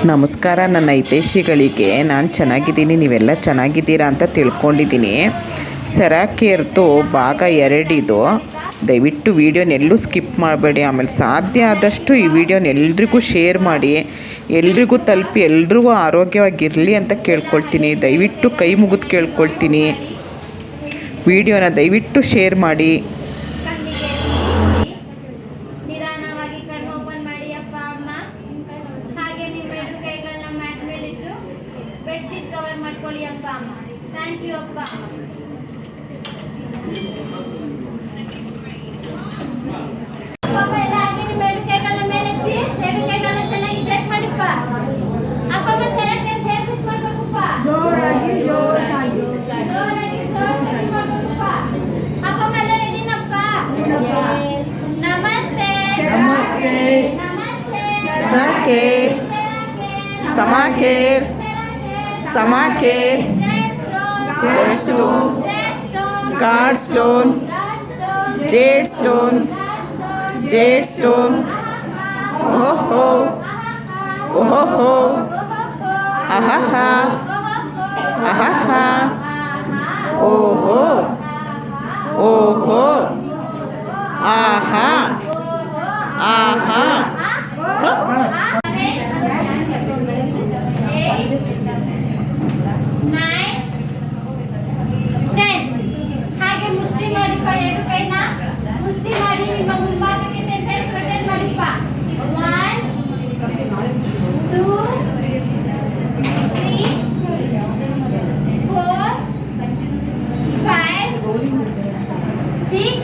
ನಮಸ್ಕಾರ ನನ್ನ ಹಿತೈಷಿಗಳಿಗೆ. ನಾನು ಚೆನ್ನಾಗಿದ್ದೀನಿ, ನೀವೆಲ್ಲ ಚೆನ್ನಾಗಿದ್ದೀರಾ ಅಂತ ತಿಳ್ಕೊಂಡಿದ್ದೀನಿ. ಸೆರಾಕೇರ್ದು ಭಾಗ 2 ಇದು. ದಯವಿಟ್ಟು ವೀಡಿಯೋನೆಲ್ಲೂ ಸ್ಕಿಪ್ ಮಾಡಬೇಡಿ. ಆಮೇಲೆ ಸಾಧ್ಯ ಆದಷ್ಟು ಈ ವಿಡಿಯೋನ ಎಲ್ರಿಗೂ ಶೇರ್ ಮಾಡಿ, ಎಲ್ರಿಗೂ ತಲುಪಿ ಎಲ್ರಿಗೂ ಆರೋಗ್ಯವಾಗಿರಲಿ ಅಂತ ಕೇಳ್ಕೊಳ್ತೀನಿ. ದಯವಿಟ್ಟು ಕೈ ಮುಗಿದು ಕೇಳ್ಕೊಳ್ತೀನಿ, ವಿಡಿಯೋನ ದಯವಿಟ್ಟು ಶೇರ್ ಮಾಡಿ. ಬೆಡ್ಶೀಟ್ ಕವರ್ ಮಾಡ್ಕೊಳ್ಳಿ ಅಪ್ಪ ಅಮ್ಮ. ಥ್ಯಾಂಕ್ ಯು ಅಪ್ಪ. ಅಪ್ಪ ಎಲ್ಲ ಹಾಗೆ ನಿಮ್ಮ ಎರಡು ಕೈಗಳನ್ನ ಮೇಲೆ ಎತ್ತಿ, ಎರಡು ಕೈಗಳನ್ನ ಚೆನ್ನಾಗಿ ಶೇಕ್ ಮಾಡಿಪ್ಪ. ಅಪ್ಪ ಅಮ್ಮ ಸರಿಯಾಗಿ ಹೇರ್ ಪುಷ್ ಮಾಡ್ಬೇಕಪ್ಪ. ಜೋರಾಗಿ ಮಾಡ್ಬೇಕಪ್ಪ. ಅಪ್ಪ ಅಮ್ಮ ಎಲ್ಲ ರೆಡಿನಪ್ಪ? ನಮಸ್ತೆ ನಮಸ್ತೆ ಸಮಾಕೇರ್ Samakir, Jadestone, Guardstone, Jadestone, Jadestone, oh ahaha, ahaha, oh aha, aha. ಎರಡು ಕೈನ ಮುಷ್ಟಿ ಮಾಡಿ ನಿಮ್ಮ ಮುಂಭಾಗಕ್ಕೆ ರೊಟೇಟ್ ಮಾಡಿಪ್ಪ. 1 2 3 4 5 6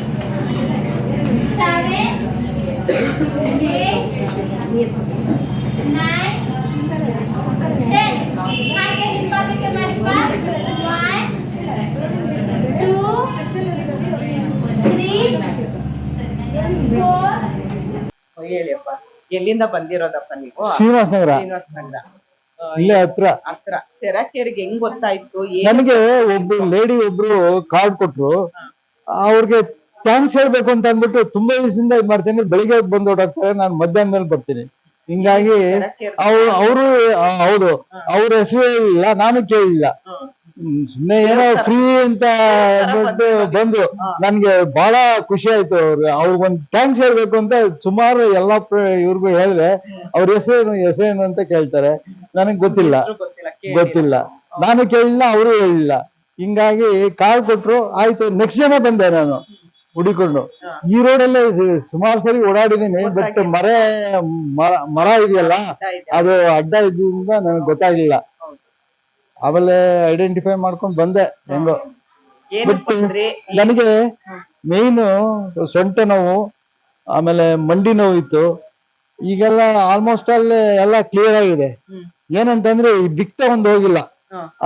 7 8 9 10. ಹಾಗೆ ಹಿಂಭಾಗಕ್ಕೆ ಮಾಡಿಪ್ಪ. 1 2 ಹೇಳಿಯಪ್ಪ, ಎಲ್ಲಿಂದ ಬಂದಿರೋದಪ್ಪ ನೀವು? ಶ್ರೀನಿವಾಸ ನಗರ ಇಲ್ಲೇ ಹತ್ರ. ಸೆರಾಕೇರಿಗೆ ಹೆಂಗ್ ಗೊತ್ತಾಯ್ತು? ನನಗೆ ಲೇಡಿ ಒಬ್ರು ಕಾರ್ಡ್ ಕೊಟ್ರು. ಅವ್ರಿಗೆ ಥ್ಯಾಂಕ್ಸ್ ಹೇಳ್ಬೇಕು ಅಂತ ಅಂದ್ಬಿಟ್ಟು ತುಂಬಾ ದಿವಸದಿಂದ ಇದ್ ಮಾಡ್ತೀನಿ. ಬೆಳಿಗ್ಗೆ ಬಂದು ಹೊರಟಾಗ್ತಾರೆ, ನಾನು ಮಧ್ಯಾಹ್ನ ಮೇಲೆ ಬರ್ತೀನಿ. ಹಿಂಗಾಗಿ ಅವರು ಹೌದು, ಅವ್ರ ಹೆಸರು ಇಲ್ಲ, ನಾನು ಕೇಳಿಲ್ಲ. ಸುಮ್ನೆ ಏನೋ ಫ್ರೀ ಅಂತ ಬಂದ್ರು. ನನ್ಗೆ ಬಹಳ ಖುಷಿ ಆಯ್ತು. ಅವ್ರಿಗೊಂದು ಥ್ಯಾಂಕ್ಸ್ ಹೇಳ್ಬೇಕು ಅಂತ ಸುಮಾರು ಎಲ್ಲಾ ಇವ್ರಿಗೂ ಹೇಳಿದೆ. ಅವ್ರ ಹೆಸರೇನು ಅಂತ ಕೇಳ್ತಾರೆ. ನನಗ್ ಗೊತ್ತಿಲ್ಲ, ನಾನು ಕೇಳಿಲ್ಲ, ಅವರು ಹೇಳಿಲ್ಲ. ಹಿಂಗಾಗಿ ಕಾಲ್ ಕೊಟ್ರು, ಆಯ್ತು. ನೆಕ್ಸ್ಟ್ ಡೇನೇ ಬಂದೆ ನಾನು ಹುಡಿಕೊಂಡು. ಈ ರೋಡಲ್ಲೇ ಸುಮಾರು ಸರಿ ಓಡಾಡಿದೀನಿ, ಬಟ್ ಮರ ಇದೆಯಲ್ಲ, ಅದು ಅಡ್ಡ ಇದ್ದಿಂದ ನನಗೆ ಗೊತ್ತಾಗ್ಲಿಲ್ಲ. ಆಮೇಲೆ ಐಡೆಂಟಿಫೈ ಮಾಡ್ಕೊಂಡು ಬಂದೆ ಹೆಂಗೋ. ಬಟ್ ನನಗೆ ಮೇನ್ ಸೊಂಟ ನೋವು, ಆಮೇಲೆ ಮಂಡಿ ನೋವು ಇತ್ತು. ಈಗೆಲ್ಲ ಆಲ್ಮೋಸ್ಟ್ ಅಲ್ಲಿ ಎಲ್ಲ ಕ್ಲಿಯರ್ ಆಗಿದೆ. ಏನಂತಂದ್ರೆ ಈ ಬಿಕ್ತ ಒಂದು ಹೋಗಿಲ್ಲ,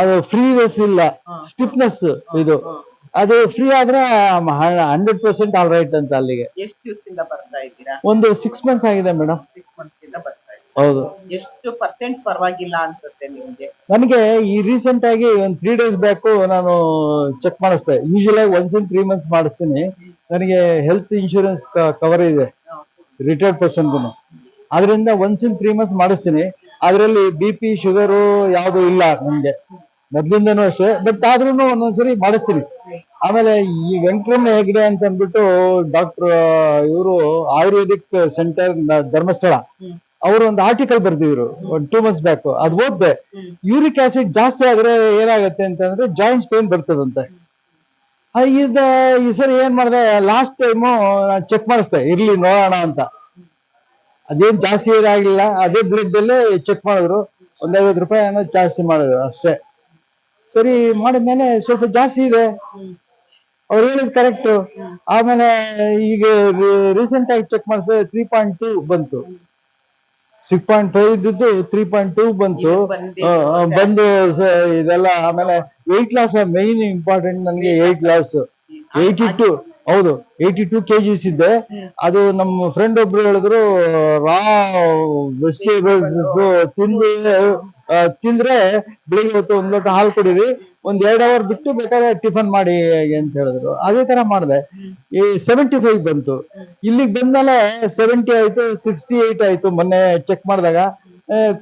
ಅದು ಫ್ರೀನೆಸ್ ಇಲ್ಲ, ಸ್ಟಿಫ್ನೆಸ್ ಇದು. ಅದು ಫ್ರೀ ಆದ್ರೆ 100% ಆಲ್ ರೈಟ್ ಅಂತ. ಅಲ್ಲಿಗೆ ಎಷ್ಟು ದಿವಸದಿಂದ ಬರ್ತಾ ಇದ್ದೀರಾ? ಒಂದು 6 ಮಂತ್ಸ್ ಆಗಿದೆ ಮೇಡಮ್. 6 ಮಂತ್ಸಿಂದ ಬರ್ತಾ ಇದ್ದೀರಾ? ಹೌದು. ಎಷ್ಟು ಪರ್ಸೆಂಟ್ ಪರವಾಗಿಲ್ಲ ಅನ್ಸುತ್ತೆ ನಿಮ್ಗೆ? ನನಗೆ ಈ ರೀಸೆಂಟ್ ಆಗಿ ಒಂದು 3 days ಬ್ಯಾಕ್ ನಾನು ಚೆಕ್ ಮಾಡಿಸ್ದೆ. ಯೂಶುವಲ್ ಆಗಿ ಒನ್ಸ್ ಇನ್ 3 months ಮಾಡಿಸ್ತೀನಿ. ನನಗೆ ಹೆಲ್ತ್ ಇನ್ಶೂರೆನ್ಸ್ ಕವರ್ ಇದೆ ರಿಟೈರ್ಡ್ ಪರ್ಸನ್ಗೂ. ಅದರಿಂದ ಒನ್ಸ್ ಇನ್ 3 months ಮಾಡಿಸ್ತೀನಿ. ಅದರಲ್ಲಿ BP ಶುಗರು ಯಾವುದು ಇಲ್ಲ ನನ್ಗೆ, ಮೊದ್ಲಿಂದನೂ ಅಷ್ಟೇ. ಬಟ್ ಆದ್ರೂ ಒಂದೊಂದ್ಸರಿ ಮಾಡಿಸ್ತೀನಿ. ಆಮೇಲೆ ಈ ವೆಂಕಟರಮಣ ಹೆಗ್ಡೆ ಅಂತ ಅಂದ್ಬಿಟ್ಟು ಡಾಕ್ಟರ್, ಇವರು ಆಯುರ್ವೇದಿಕ್ ಸೆಂಟರ್ ಧರ್ಮಸ್ಥಳ, ಅವರು ಒಂದು ಆರ್ಟಿಕಲ್ ಬರ್ದಿದ್ರು 2 months ಬ್ಯಾಕ್. ಅದು ಓದ್ದೆ. ಯೂರಿಕ್ ಆಸಿಡ್ ಜಾಸ್ತಿ ಆದ್ರೆ ಏನಾಗತ್ತೆ ಅಂತಂದ್ರೆ ಜಾಯಿಂಟ್ಸ್ ಪೇನ್ ಬರ್ತದಂತೆ. ಈ ಸರಿ ಏನ್ ಮಾಡಿದೆ, ಲಾಸ್ಟ್ ಟೈಮು ಚೆಕ್ ಮಾಡಿಸ್ದೆ, ಇರ್ಲಿ ನೋಡೋಣ ಅಂತ. ಅದೇನ್ ಜಾಸ್ತಿ ಏನಾಗಿಲ್ಲ. ಅದೇ ಬ್ಲಡ್ ಅಲ್ಲೇ ಚೆಕ್ ಮಾಡಿದ್ರು. ಒಂದ್ 50 ರೂಪಾಯಿ ಏನೋ ಜಾಸ್ತಿ ಮಾಡಿದ್ರು ಅಷ್ಟೇ. ಸರಿ ಮಾಡಿದ್ಮೇಲೆ ಸ್ವಲ್ಪ ಜಾಸ್ತಿ ಇದೆ, ಅವ್ರು ಹೇಳಿದ್ ಕರೆಕ್ಟ್. ಆಮೇಲೆ ಈಗ ರೀಸೆಂಟ್ ಆಗಿ ಚೆಕ್ ಮಾಡಿಸಿದ್ರೆ 3.2 ಬಂತು. 6.5 ಇದ್ದು 3.2 ಬಂತು. ಬಂದು ಇದೆಲ್ಲ. ಆಮೇಲೆ ವೆಯ್ಟ್ ಲಾಸ್ ಮೈನ್ ಇಂಪಾರ್ಟೆಂಟ್ ನನಗೆ. ವೆಯ್ಟ್ ಲಾಸ್ 82, ಹೌದು 82 kgs ಇದ್ದೆ. ಅದು ನಮ್ಮ ಫ್ರೆಂಡ್ ಒಬ್ರು ಹೇಳಿದ್ರು, ರಾ ವೆಜಿಟೇಬಲ್ಸ್ ತಿಂದ್ರೆ ಬೆಳಿಗ್ಗೆ ಹೊತ್ತು 1 ಲೋಟ ಹಾಲು ಕುಡೀರಿ, ಒಂದ್ 2 hour ಬಿಟ್ಟು ಬೇಕಾದ್ರೆ ಟಿಫನ್ ಮಾಡಿ ಅಂತ ಹೇಳಿದ್ರು. ಅದೇ ತರ ಮಾಡಿದೆ. ಈ 75 ಬಂತು. ಇಲ್ಲಿಗೆ ಬಂದ್ಮೇಲೆ 70 ಆಯ್ತು, 68 ಆಯ್ತು ಮೊನ್ನೆ ಚೆಕ್ ಮಾಡಿದಾಗ.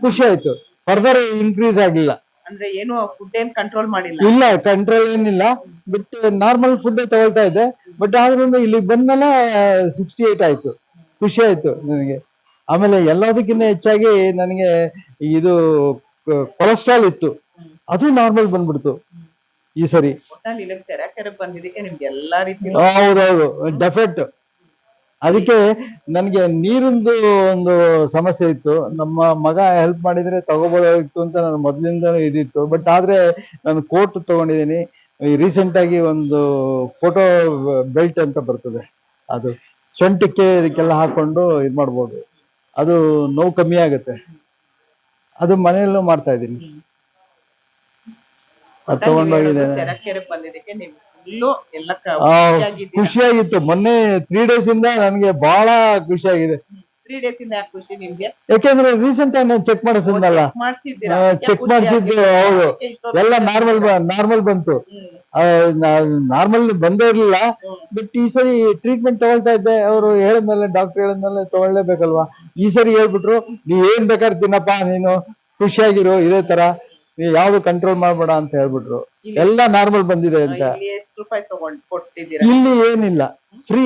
ಖುಷಿ ಆಯ್ತು. ಫರ್ದರ್ ಇನ್ಕ್ರೀಸ್ ಆಗಿಲ್ಲ. ಅಂದ್ರೆ ಏನು ಫುಡ್ ಏನ್ ಕಂಟ್ರೋಲ್ ಮಾಡಿಲ್ಲ? ಇಲ್ಲ, ಕಂಟ್ರೋಲ್ ಏನಿಲ್ಲ. ಬಟ್ ನಾರ್ಮಲ್ ಫುಡ್ ತಗೊಳ್ತಾ ಇದ್ದೆ. ಬಟ್ ಆದ್ರೂ ಇಲ್ಲಿ ಬಂದ್ಮೇಲೆ 68 ಆಯ್ತು. ಖುಷಿ ಆಯ್ತು ನನಗೆ. ಆಮೇಲೆ ಎಲ್ಲದಕ್ಕಿಂತ ಹೆಚ್ಚಾಗಿ ನನಗೆ ಇದು ಕೊಲೆಸ್ಟ್ರಾಲ್ ಇತ್ತು, ಅದು ನಾರ್ಮಲ್ ಬಂದ್ಬಿಡ್ತು ಈ ಸರಿ. ತೆರೆಕೆರೆ ಬಂದಿದ್ದಕ್ಕೆ ನಿಮ್ಗೆ ಎಲ್ಲಾ ರೀತಿ. ಹೌದೌದು, ಡೆಫೆಕ್ಟ್. ಅದಕ್ಕೆ ನನಗೆ ನೀರಿಂದು ಒಂದು ಸಮಸ್ಯೆ ಇತ್ತು. ನಮ್ಮ ಮಗ ಹೆಲ್ಪ್ ಮಾಡಿದ್ರೆ ತಗೋಬೋದಾಗಿತ್ತು ಅಂತ ನನ್ನ ಮೊದಲಿಂದ ಇದಿತ್ತು. ಬಟ್ ಆದ್ರೆ ನಾನು ಕೋಟ್ ತಗೊಂಡಿದ್ದೀನಿ. ರೀಸೆಂಟ್ ಆಗಿ ಒಂದು ಫೋಟೋ ಬೆಲ್ಟ್ ಅಂತ ಬರ್ತದೆ, ಅದು ಸೊಂಟಕ್ಕೆ ಇದಕ್ಕೆಲ್ಲ ಹಾಕೊಂಡು ಇದ್ ಮಾಡ್ಬೋದು. ಅದು ನೋವು ಕಮ್ಮಿ ಆಗುತ್ತೆ. ಅದು ಮನೆಯಲ್ಲೂ ಮಾಡ್ತಾ ಇದ್ದೀನಿ. ಅದು ತಗೊಂಡೋಗಿದೆ. ಖುಷಿಯಾಗಿತ್ತು. ಮೊನ್ನೆ 3 days ಇಂದ ನನಗೆ ಬಹಳ ಖುಷಿಯಾಗಿದೆ. 3 days ಇಂದ ಯಾಕೆ ಖುಷಿ ನಿಮ್ಗೆ? ಯಾಕೆಂದ್ರೆ ರೀಸೆಂಟ್ ಆಗಿ ನಾನು ಚೆಕ್ ಮಾಡಿಸಿದ್ನಲ್ಲ, ಚೆಕ್ ಮಾಡಿಸಿದ್ದು. ಹೌದು, ಎಲ್ಲ ನಾರ್ಮಲ್ ಬಂತು. ನಾರ್ಮಲ್ ಬಂದೇ ಇರ್ಲಿಲ್ಲ. ಬಟ್ ಈ ಸರಿ ಟ್ರೀಟ್ಮೆಂಟ್ ತಗೊಳ್ತಾ ಇದ್ದೆ. ಅವರು ಹೇಳಿದ್ಮೇಲೆ, ಡಾಕ್ಟರ್ ಹೇಳಿದ್ಮೇಲೆ ತಗೊಳ್ಳೇಬೇಕಲ್ವಾ. ಈ ಸರಿ ಹೇಳ್ಬಿಟ್ರು, ನೀವ್ ಏನ್ ಬೇಕಾದ್ರೆ ತಿನ್ನಪ್ಪ, ನೀನು ಖುಷಿಯಾಗಿರು, ಇದೇ ತರ, ಯಾವ್ದು ಕಂಟ್ರೋಲ್ ಮಾಡ್ಬೇಡ ಅಂತ ಹೇಳ್ಬಿಟ್ರು. ಎಲ್ಲ ನಾರ್ಮಲ್ ಬಂದಿದೆ ಅಂತ. ಎಷ್ಟು ರೂಪಾಯಿ ಕೊಟ್ಟಿದ್ದೀರಾ? ಇಲ್ಲಿ ಏನಿಲ್ಲ, ಫ್ರೀ.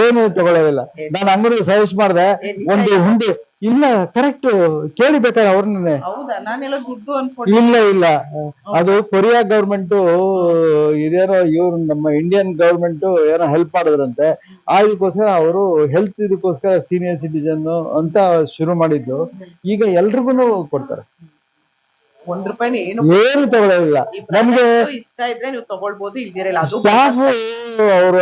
ಏನು ತಗೊಳ್ಳೋದಿಲ್ಲ. ನಾನು ಅಂಗಡಿ ಸಜೆಸ್ಟ್ ಮಾಡಿದೆ, ಒಂದು ಹುಂಡಿ. ಇಲ್ಲ, ಕರೆಕ್ಟ್ ಕೇಳಿ ಬೇಕಾದ್ರೆ ಅವ್ರನ್ನೇ. ಇಲ್ಲ, ಅದು ಕೊರಿಯಾ ಗೌರ್ಮೆಂಟ್ ಇದೇನೋ, ಇವ್ರು ನಮ್ಮ ಇಂಡಿಯನ್ ಗೌರ್ಮೆಂಟ್ ಏನೋ ಹೆಲ್ಪ್ ಮಾಡಿದ್ರಂತೆ. ಅದಕ್ಕೋಸ್ಕರ ಅವರು ಹೆಲ್ತ್ ಇದಕ್ಕೋಸ್ಕರ ಸೀನಿಯರ್ ಸಿಟಿಜನ್ ಅಂತ ಶುರು ಮಾಡಿದ್ದು. ಈಗ ಎಲ್ರಿಗೂ ಕೊಡ್ತಾರೆ. ₹1 ಏನು ತಗೊಳ್ಳೋದಿಲ್ಲ. ನಮ್ಗೆ ಇಷ್ಟ ಇದ್ರೆ ನೀವು ತಗೊಳ್ಬಹುದು, ಇಲ್ದಿರಲ್ಲ. ಸ್ಟಾಫ್ ಅವ್ರ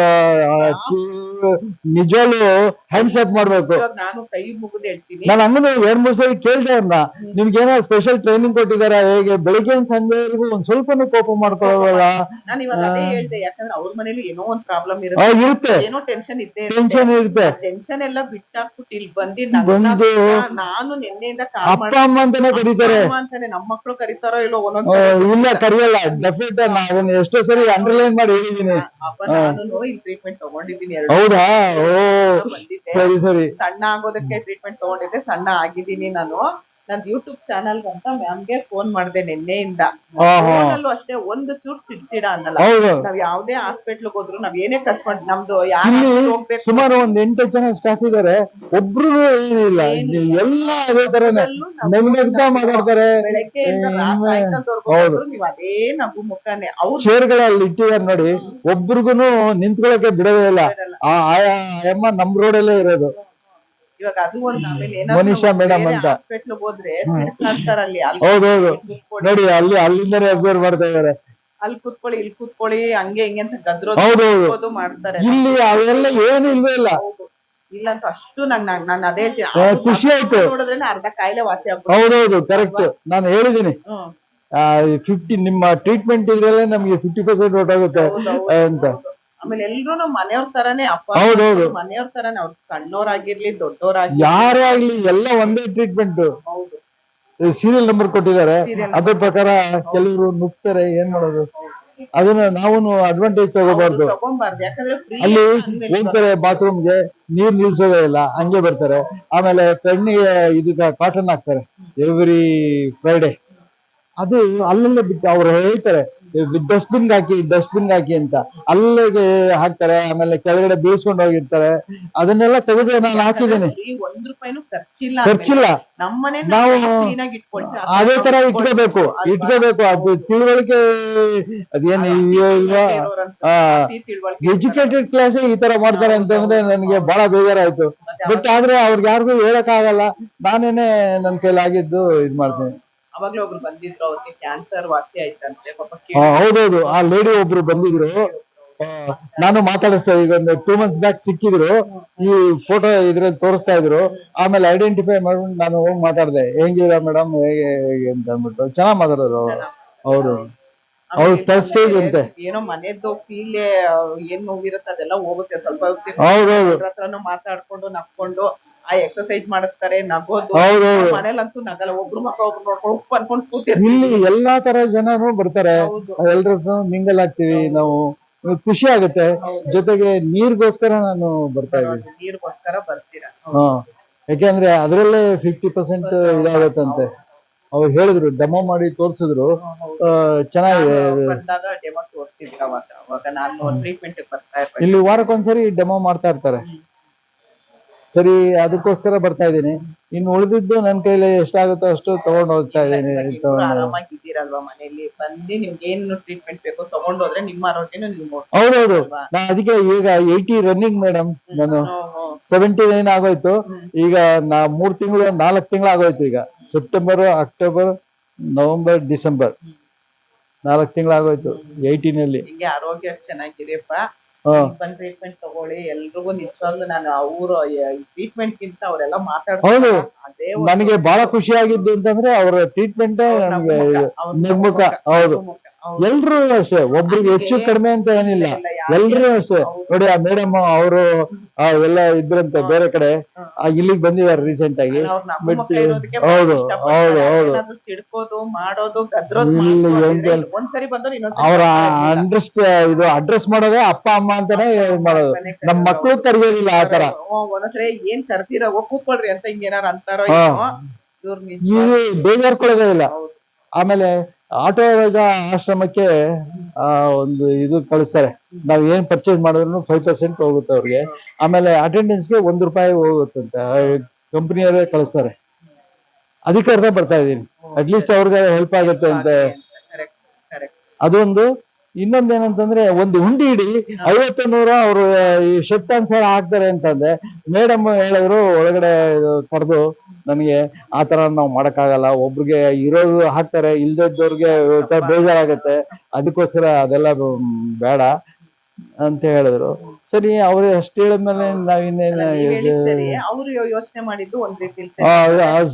ನಿಜವಾಗ್ಲೂ ಹ್ಯಾಂಡ್ಸ್ ಅಪ್ ಮಾಡ್ಬೇಕು. ನಾನು ಕೈ ಮುಗಿದು ಹೇಳ್ತೀನಿ, ನಾನು ಹಂಗನು 2-3 ಸರಿ ಕೇಳ್ದೆ ಅವ್ರನ್ನ, ನಿಮ್ಗೆ ಏನೋ ಸ್ಪೆಷಲ್ ಟ್ರೈನಿಂಗ್ ಕೊಟ್ಟಿದಾರ ಹೇಗೆ? ಬೆಳಿಗ್ಗೆ ಸಂಜೆವರೆಗೂ ಒಂದ್ ಸ್ವಲ್ಪನೂ ಕೋಪ ಮಾಡ್ಕೊಳ್ಳೋಲ್ಲ. ನಾನು ಇವಾಗ ಅದೇ ಹೇಳ್ದೆ, ಯಾಕಂದ್ರೆ ಅವ್ರ ಮನೇಲಿ ಏನೋ ಒಂದ್ ಪ್ರಾಬ್ಲಮ್ ಇರುತ್ತೆ, ಏನೋ ಟೆನ್ಷನ್ ಇರುತ್ತೆ. ಟೆನ್ಷನ್ ಎಲ್ಲ ಬಿಟ್ಟಾಕ್ಬಿಟ್ಟು ಇಲ್ಲಿ ಬಂದು ನಾನು ನಿನ್ನೆಯಿಂದ ಅಪ್ಪ ಅಮ್ಮ ಅಂತಾನೆ ಕರೀತಾರೆ. ನಮ್ಮ ಮಕ್ಕಳು ಕರೀತಾರೋ ಇಲ್ಲೋ ಇಲ್ಲ, ಕರಿಯಲ್ಲ. ಡೆಫಿನೆಟ್ ಅದನ್ನ ಎಷ್ಟೋ ಸರಿ ಅಂಡರ್ಲೈನ್ ಮಾಡಿ ಹೇಳಿದೀನಿ. ನಾನು ಇಲ್ಲಿ ಟ್ರೀಟ್ಮೆಂಟ್ ತಗೊಂಡಿದ್ದೀನಿ. ಹೌದಾ? ಓ, ಸರಿ. ಸಣ್ಣ ಆಗೋದಕ್ಕೆ ಟ್ರೀಟ್ಮೆಂಟ್ ತಗೊಂಡಿದ್ದೆ, ಸಣ್ಣ ಆಗಿದ್ದೀನಿ. ನನ್ ಯೂಟ್ಯೂಬ್ ಚಾನಲ್ ಅಂತ ಮ್ಯಾಮ್ಗೆ ಫೋನ್ ಮಾಡಿದೆ ನಿನ್ನೆಯಿಂದ. ಅಷ್ಟೇ ಒಂದು ಚೂರ್ ಸಿಡ್ಸಿಡ ಅನ್ನಲ್ಲ. ನಾವ್ ಯಾವ್ದೇ ಹಾಸ್ಪಿಟ್ಲ್ ಹೋದ್ರು, ನಾವ್ ಏನೇ ಕಸ್ಕೊಂಡ್ ನಮ್ದು ಹೋಗ್ಬೇಕು. ಸುಮಾರು ಒಂದ್ 8 ಜನ ಸ್ಟಾಫ್ ಇದಾರೆ, ಒಬ್ರು ಏನಿಲ್ಲ, ಎಲ್ಲ ಅದೇ ತರನೇ ನೆಗ್ನೆಗ್ತಾ ಮಾತಾಡ್ತಾರೆ. ನೀವ್ ಅದೇ ನಗು ಮುಖನೇ. ಅವ್ರ ಚೇರ್ಗಳಲ್ಲಿ ಇಟ್ಟಿದ್ದಾರೆ ನೋಡಿ, ಒಬ್ರಿಗೂನು ನಿಂತ್ಕೊಳಕ್ಕೆ ಬಿಡೋದೇ ಇಲ್ಲ. ಆ ಅಮ್ಮ ನಮ್ ರೋಡಲ್ಲೇ ಇರೋದು. ಇವಾಗ ಅದು ಒಂದು. ಆಮೇಲೆ ಮನೀಷಾ ಮೇಡಮ್ ಅಂತ ಹಾಸ್ಪಿಟ್ಲ್ ಹೋದ್ರೆ ಸಿಡ್ತಾರಲ್ಲಿ. ಹೌದೌದು, ನೋಡಿ ಅಲ್ಲಿಂದನೇ ಅಬ್ಸರ್ವ್ ಮಾಡ್ತಾ ಇದಾರೆ. ಅಲ್ಲಿ ಕೂತ್ಕೊಳ್ಳಿ, ಇಲ್ಲಿ ಕೂತ್ಕೊಳ್ಳಿ, ಹಂಗೆ ಹಿಂಗೆ ಅಂತ ಗದ್ರೋದು ಮಾಡ್ತಾರೆ. ಇಲ್ಲಿ ಅವೆಲ್ಲ ಏನು ಇಲ್ವೇ ಇಲ್ಲ. ಇಲ್ಲ ಅಂತ ಅಷ್ಟು ನಾನು ಅದೇ ಖುಷಿ ಆಯ್ತು. ನೋಡಿದ್ರೆ ಅರ್ಧ ಕಾಯಿಲೆ ವಾಸಿ ಆಗ್ಬೋದು. ಹೌದೌದು, ಕರೆಕ್ಟ್. ನಾನು ಹೇಳಿದೀನಿ 50 ನಿಮ್ಮ ಟ್ರೀಟ್ಮೆಂಟ್ ಇದ್ರಲ್ಲೇ ನಮ್ಗೆ 50% ಹೊರಟೋಗುತ್ತೆ ಅಂತ. ಆಮೇಲೆ ಎಲ್ರು ಮನೆಯವ್ರ ತರಾನೇ, ಅಪ್ಪ ಮನೆಯವ್ರ ತರಾನೇ. ಅವ್ರು ಸಣ್ಣವರಾಗಿರ್ಲಿ ದೊಡ್ಡವರಾಗಿರ್ಲಿ ಯಾರೇ ಆಗ್ಲಿ, ಎಲ್ಲ ಒಂದೇ ಟ್ರೀಟ್ಮೆಂಟ್. ಸೀರಿಯಲ್ ನಂಬರ್ ಕೊಟ್ಟಿದ್ದಾರೆ, ಅದ್ರ ಪ್ರಕಾರ ಕೆಲವರು ನುಗ್ತಾರೆ. ಏನ್ ಮಾಡೋದು? ಅದನ್ನ ನಾವು ಅಡ್ವಾಂಟೇಜ್ ತಗೋಬಾರ್ದು. ಅಲ್ಲಿ ಹೋಗ್ತಾರೆ ಬಾತ್ರೂಮ್ಗೆ, ನೀರ್ ನಿಲ್ಸೋದೇ ಇಲ್ಲ, ಹಂಗೆ ಬರ್ತಾರೆ. ಆಮೇಲೆ ಕಣ್ಣಿಗೆ ಇದಕ್ಕ ಕಾಟನ್ ಹಾಕ್ತಾರೆ ಎವ್ರಿ ಫ್ರೈಡೆ. ಅದು ಅಲ್ಲಲ್ಲೇ ಬಿಟ್ಟು ಅವ್ರು ಹೇಳ್ತಾರೆ ಡಸ್ಟ್ಬಿನ್ ಹಾಕಿ ಅಂತ. ಅಲ್ಲಿಗೆ ಹಾಕ್ತಾರೆ. ಆಮೇಲೆ ಕೆಳಗಡೆ ಬೀಳ್ಸ್ಕೊಂಡು ಹೋಗಿರ್ತಾರೆ. ಅದನ್ನೆಲ್ಲ ತೆಗೆದು ನಾನು ಹಾಕಿದ್ದೇನೆ. ಖರ್ಚಿಲ್ಲ. ನಾವು ಅದೇ ತರ ಇಟ್ಕೋಬೇಕು. ಅದು ತಿಳುವಳಿಕೆ ಅದೇನು ಇಲ್ವಾ? ಎಜುಕೇಟೆಡ್ ಕ್ಲಾಸ್ ಈ ತರ ಮಾಡ್ತಾರೆ ಅಂತಂದ್ರೆ ನನಗೆ ಬಹಳ ಬೇಜಾರಾಯ್ತು. ಬಟ್ ಆದ್ರೆ ಅವ್ರಿಗೆ ಯಾರಿಗೂ ಹೇಳಕ್ ಆಗಲ್ಲ. ನಾನೇನೆ ನನ್ ಕೈಲಾಗಿದ್ದು ಇದ್ ಮಾಡ್ತೇನೆ. ಅವಾಗ್ಲೇ ಒಬ್ರು ಬಂದಿದ್ರು, ಅವ್ರಿಗೆ ಕ್ಯಾನ್ಸರ್ ವಾಸಿ ಆಯ್ತಂತೆ. ಹೌದೌದು, ಆ ಲೇಡಿ ಒಬ್ರು ಬಂದಿದ್ರು. ನಾನು ಮಾತಾಡಿಸ್ತಾ, ಈಗ ಒಂದು 2 months ಬ್ಯಾಕ್ ಸಿಕ್ಕಿದ್ರು. ಈ ಫೋಟೋ ಇದ್ರಲ್ಲಿ ತೋರಿಸ್ತಾ ಇದ್ರು. ಆಮೇಲೆ ಐಡೆಂಟಿಫೈ ಮಾಡ್ಬಿಟ್ಟು ನಾನು ಹೋಗಿ ಮಾತಾಡ್ದೆ, ಹೆಂಗಿರ ಮೇಡಮ್, ಹೇಗೆ ಅಂತ ಅಂದ್ಬಿಟ್ಟು ಚೆನ್ನಾಗ್ ಮಾತಾಡಿದ್ರು ಅವರು. ಅವ್ರು ಫಸ್ಟ್ ಸ್ಟೇಜ್ ಅಂತೆ. ಏನೋ ಮನೆದ್ದು ಫೀಲ್ ಏನ್ ನೋವಿರುತ್ತೆ ಅದೆಲ್ಲ ಹೋಗುತ್ತೆ ಸ್ವಲ್ಪ. ಹತ್ರನು ಮಾತಾಡ್ಕೊಂಡು ನಕ್ಕೊಂಡು ಆ ಎಕ್ಸರ್ಸೈಸ್ ಮಾಡಿಸ್ತಾರೆ, ನಗೋದು. ಮನೇಲಂತೂ ನಗಲ್ಲ. ಒಬ್ರು ಮಕ್ಕ ಒಬ್ರು ನೋಡ್ಕೊಂಡು ಉಪ್ಪು ಅನ್ಕೊಂಡು ಕೂತಿರ್ತೀವಿ. ಇಲ್ಲಿ ಎಲ್ಲಾ ತರ ಜನರು ಬರ್ತಾರೆ, ಎಲ್ರೂ ಮಿಂಗಲ್ ಆಗ್ತೀವಿ ನಾವು. ಖುಷಿ ಆಗುತ್ತೆ. ಜೊತೆಗೆ ನೀರ್ಗೋಸ್ಕರ ನಾನು ಬರ್ತಾ ಇದ್ದೀನಿ. ನೀರ್ಗೋಸ್ಕರ ಬರ್ತೀರಾ? ಯಾಕೆಂದ್ರೆ ಅದರಲ್ಲೇ 50% ಇದಾಗತ್ತಂತೆ. ಅವ್ರು ಹೇಳಿದ್ರು, ಡೆಮೋ ಮಾಡಿ ತೋರ್ಸಿದ್ರು. ಚೆನ್ನಾಗಿದೆ. ಬಂದಾಗ ಡೆಮೋ ತೋರಿಸ್ತಿದ್ರು ಅವಾಗ ನಾನು ಟ್ರೀಟ್ಮೆಂಟ್ ಬರ್ತಾ ಇರ್ಬೇಕು. ಇಲ್ಲಿ ವಾರಕ್ಕೊಂದ್ಸರಿ ಡೆಮೋ ಮಾಡ್ತಾ ಇರ್ತಾರೆ. ಸರಿ, ಅದಕ್ಕೋಸ್ಕರ ಬರ್ತಾ ಇದ್ದೀನಿ. ಇನ್ನು ಉಳಿದಿದ್ದು ನನ್ನ ಕೈಲಿ ಎಷ್ಟಾಗುತ್ತೋ ಅಷ್ಟು ತಗೊಂಡು ಹೋಗ್ತಾ ಇದ್ದೀನಿ. ಆರಾಮಾಗಿದ್ದೀರಲ್ವಾ ಮನೆಯಲ್ಲಿ ಬಂದು ನಿಮ್ಗೆ ಏನು ಟ್ರೀಟ್ಮೆಂಟ್ ಬೇಕೋ ತಗೊಂಡು ಹೋದ್ರೆ ನಿಮ್ಮ ಆರೋಗ್ಯನ ನೀವು ಹೌದೌದು. ನಾನು ಅದಕ್ಕೆ ಈಗ 80 ರನ್ನಿಂಗ್ ಮೇಡಮ್. ನಾನು 79 ಆಗೋಯ್ತು. ಈಗ 4 ತಿಂಗಳು ಆಗೋಯ್ತು. ಈಗ ಸೆಪ್ಟೆಂಬರ್, ಅಕ್ಟೋಬರ್, ನವೆಂಬರ್, ಡಿಸೆಂಬರ್ 4 ತಿಂಗಳು ಆಗೋಯ್ತು 80ನಲ್ಲಿ. ಹಿಂಗೆ ಆರೋಗ್ಯ ಚೆನ್ನಾಗಿರಿಯಪ್ಪ. ಬಂದ್ ಟ್ರೀಟ್ಮೆಂಟ್ ತಗೊಳ್ಳಿ. ಎಲ್ರಿಗೂ ನಿಜವಾಗ್ಲೂ ನಾನು ಅವ್ರ ಟ್ರೀಟ್ಮೆಂಟ್ ಗಿಂತ ಅವರೆಲ್ಲ ಹೌದು, ನನಗೆ ಬಹಳ ಖುಷಿ ಆಗಿದ್ದು ಅಂತಂದ್ರೆ ಅವರ ಟ್ರೀಟ್ಮೆಂಟ್ ನಮ್ಗೆ ನಿರ್ಮುಖ. ಹೌದು, ಎಲ್ರು ಅಷ್ಟೇ, ಒಬ್ರಿಗೆ ಹೆಚ್ಚು ಕಡಿಮೆ ಅಂತ ಏನಿಲ್ಲ, ಎಲ್ರು ಅಷ್ಟೇ. ನೋಡಿ, ಆ ಮೇಡಮ್ ಅವರು ಎಲ್ಲ ಇದ್ರಂತೆ ಬೇರೆ ಕಡೆ, ಇಲ್ಲಿಗೆ ಬಂದಿದ್ದಾರೆ ರೀಸೆಂಟ್ ಆಗಿ. ಹೌದು ಹೌದು ಹೌದು. ಸಿಡ್ಕೋದು ಮಾಡೋದು ಒಂದ್ಸರಿ ಬಂದ್ರೆ ಅವ್ರ ಇದು ಅಡ್ರೆಸ್ ಮಾಡೋದೇ ಅಪ್ಪ ಅಮ್ಮ ಅಂತಾನೆ ಮಾಡೋದು. ನಮ್ ಮಕ್ಳು ಕರೆಯೋದಿಲ್ಲ ಆತರ. ಒಂದೊಂದ್ಸರಿ ಏನ್ ಕರ್ತೀರ ಕೂತ್ಕೊಳ್ರಿ ಅಂತ ಹಿಂಗೇನಾರ ಅಂತಾರೋ ಬೇಜಾರ್ಕೊಳ್ಳೋದೇ ಇಲ್ಲ. ಆಮೇಲೆ ಆಟೋ ಆಶ್ರಮಕ್ಕೆ ಒಂದು ಇದು ಕಳಿಸ್ತಾರೆ. ನಾವ್ ಏನ್ ಪರ್ಚೇಸ್ ಮಾಡಿದ್ರು 5% ಹೋಗುತ್ತೆ ಅವ್ರಿಗೆ. ಆಮೇಲೆ ಅಟೆಂಡೆನ್ಸ್ಗೆ ₹1 ಹೋಗುತ್ತಂತೆ, ಕಂಪನಿಯವರೇ ಕಳಿಸ್ತಾರೆ. ಅದಕ್ಕೆ ಅರ್ಥ ಬರ್ತಾ ಇದೀನಿ, ಅಟ್ಲೀಸ್ಟ್ ಅವ್ರಿಗೆ ಹೆಲ್ಪ್ ಆಗುತ್ತೆ ಅಂತ. ಅದೊಂದು. ಇನ್ನೊಂದೇನಂತಂದ್ರೆ, ಒಂದು ಹುಂಡಿ ಇಡಿ 50-100 ಅವರು ಈ ಶಕ್ತಾನುಸಾರ ಹಾಕ್ತಾರೆ ಅಂತಂದ್ರೆ, ಮೇಡಮ್ ಹೇಳಿದ್ರು ಒಳಗಡೆ ಕರೆದು, ನನಗೆ ಆತರ ನಾವು ಮಾಡಕ್ಕಾಗಲ್ಲ, ಒಬ್ರಿಗೆ ಇರೋದು ಹಾಕ್ತಾರೆ, ಇಲ್ದವ್ರಿಗೆ ಬೇಜಾರಾಗತ್ತೆ, ಅದಕ್ಕೋಸ್ಕರ ಅದೆಲ್ಲ ಬೇಡ ಅಂತ ಹೇಳಿದ್ರು. ಸರಿ, ಅವ್ರು ಅಷ್ಟು ಹೇಳಿದ್ಮೇಲೆ ನಾವಿನ್ನೇನು ಅವ್ರು ಯೋಚನೆ ಮಾಡಿದ್ದು ಒಂದ್ ರೀತಿ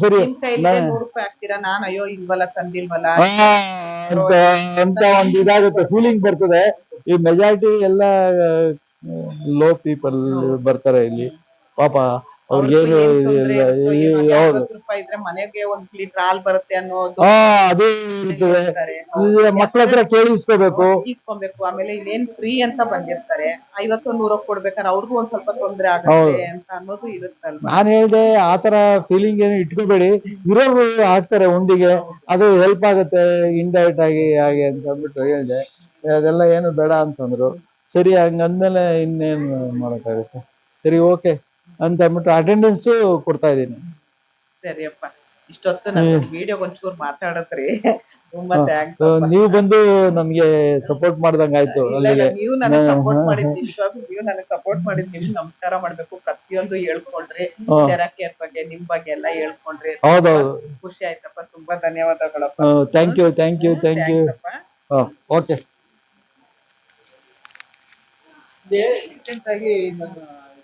ಸರಿ ಹಾಕ್ತೀರಾ, ನಾನು ಅಯ್ಯೋ ಇಲ್ವಲ್ಲ ತಂದಿಲ್ವಲ್ಲ ಅಂತ ಒಂದು ಇದಾಗುತ್ತೆ, ಫೀಲಿಂಗ್ ಬರ್ತದೆ. ಈ ಮೆಜಾರಿಟಿ ಎಲ್ಲ ಲೋ ಪೀಪಲ್ ಬರ್ತಾರೆ ಇಲ್ಲಿ, ಪಾಪ ಅವ್ರಿಗೇನು ಹೌದು ಮನೆಗೆ 1 ಲೀಟರ್ ಹಾಲ್ ಬರುತ್ತೆ ಅನ್ನೋದು ಅದೇ ಇರ್ತದೆ. ಮಕ್ಳ ಹತ್ರ ಕೇಳಿಸ್ಕೋಬೇಕು. ಆಮೇಲೆ ಇಲ್ಲೇನ್ ಫ್ರೀ ಅಂತ ಬಂದಿರ್ತಾರೆ, 50-100 ಕೊಡ್ಬೇಕಾದ್ರೆ ಅವ್ರಿಗೂ ಒಂದ್ ಸ್ವಲ್ಪ ತೊಂದ್ರೆ ಆಗುತ್ತೆ ಅಂತ ಅನ್ನೋದು ಇರುತ್ತಲ್ವ. ನಾನ್ ಹೇಳ್ದೆ ಆತರ ಫೀಲಿಂಗ್ ಏನು ಇಟ್ಕೋಬೇಡಿ, ಇರೋರು ಹಾಕ್ತಾರೆ ಉಂಡಿಗೆ, ಅದು ಹೆಲ್ಪ್ ಆಗುತ್ತೆ ಇಂಡೈರೆಕ್ಟ್ ಆಗಿ ಹಾಗೆ ಅಂತ ಅಂದ್ಬಿಟ್ಟು ಹೇಳ್ದೆ. ಅದೆಲ್ಲ ಏನು ಬೇಡ ಅಂತಂದ್ರು. ಸರಿ, ಹಂಗಂದ್ಮೇಲೆ ಇನ್ನೇನ್ ಮಾಡಕ್ಕಾಗುತ್ತೆ. ಸರಿ, ಓಕೆ ಅಂತ ಅಂದ್ಬಿಟ್ಟು ಅಟೆಂಡೆನ್ಸ್ ಕೊಡ್ತಾ ಇದ್ದೀನಿ. ಸರಿಯಪ್ಪ, ಇಷ್ಟೊತ್ತು ವಿಡಿಯೋ ಒಂಚೂರು ಮಾತಾಡತ್ರಿ, ತುಂಬಾ ಥ್ಯಾಂಕ್ಸ್. ನೀವು ಬಂದು ನಮ್ಗೆ ಸಪೋರ್ಟ್ ಮಾಡ್ದಂಗ ಆಯ್ತು. ಅಲ್ಲಿಗೆ ನೀವು ನನಗೆ ಸಪೋರ್ಟ್ ಮಾಡಿದ್ದೀವಿ, ನಮಸ್ಕಾರ ಮಾಡ್ಬೇಕು. ಪ್ರತಿಯೊಂದು ಹೇಳ್ಕೊಂಡ್ರಿ, ಕೇರ್ ಬಗ್ಗೆ ನಿಮ್ ಬಗ್ಗೆ ಎಲ್ಲ ಹೇಳ್ಕೊಂಡ್ರಿ. ಹೌದೌದು, ಖುಷಿ ಆಯ್ತಪ್ಪ. ತುಂಬಾ ಧನ್ಯವಾದಗಳಪ್ಪ. Thank you thank you thank you. Okay.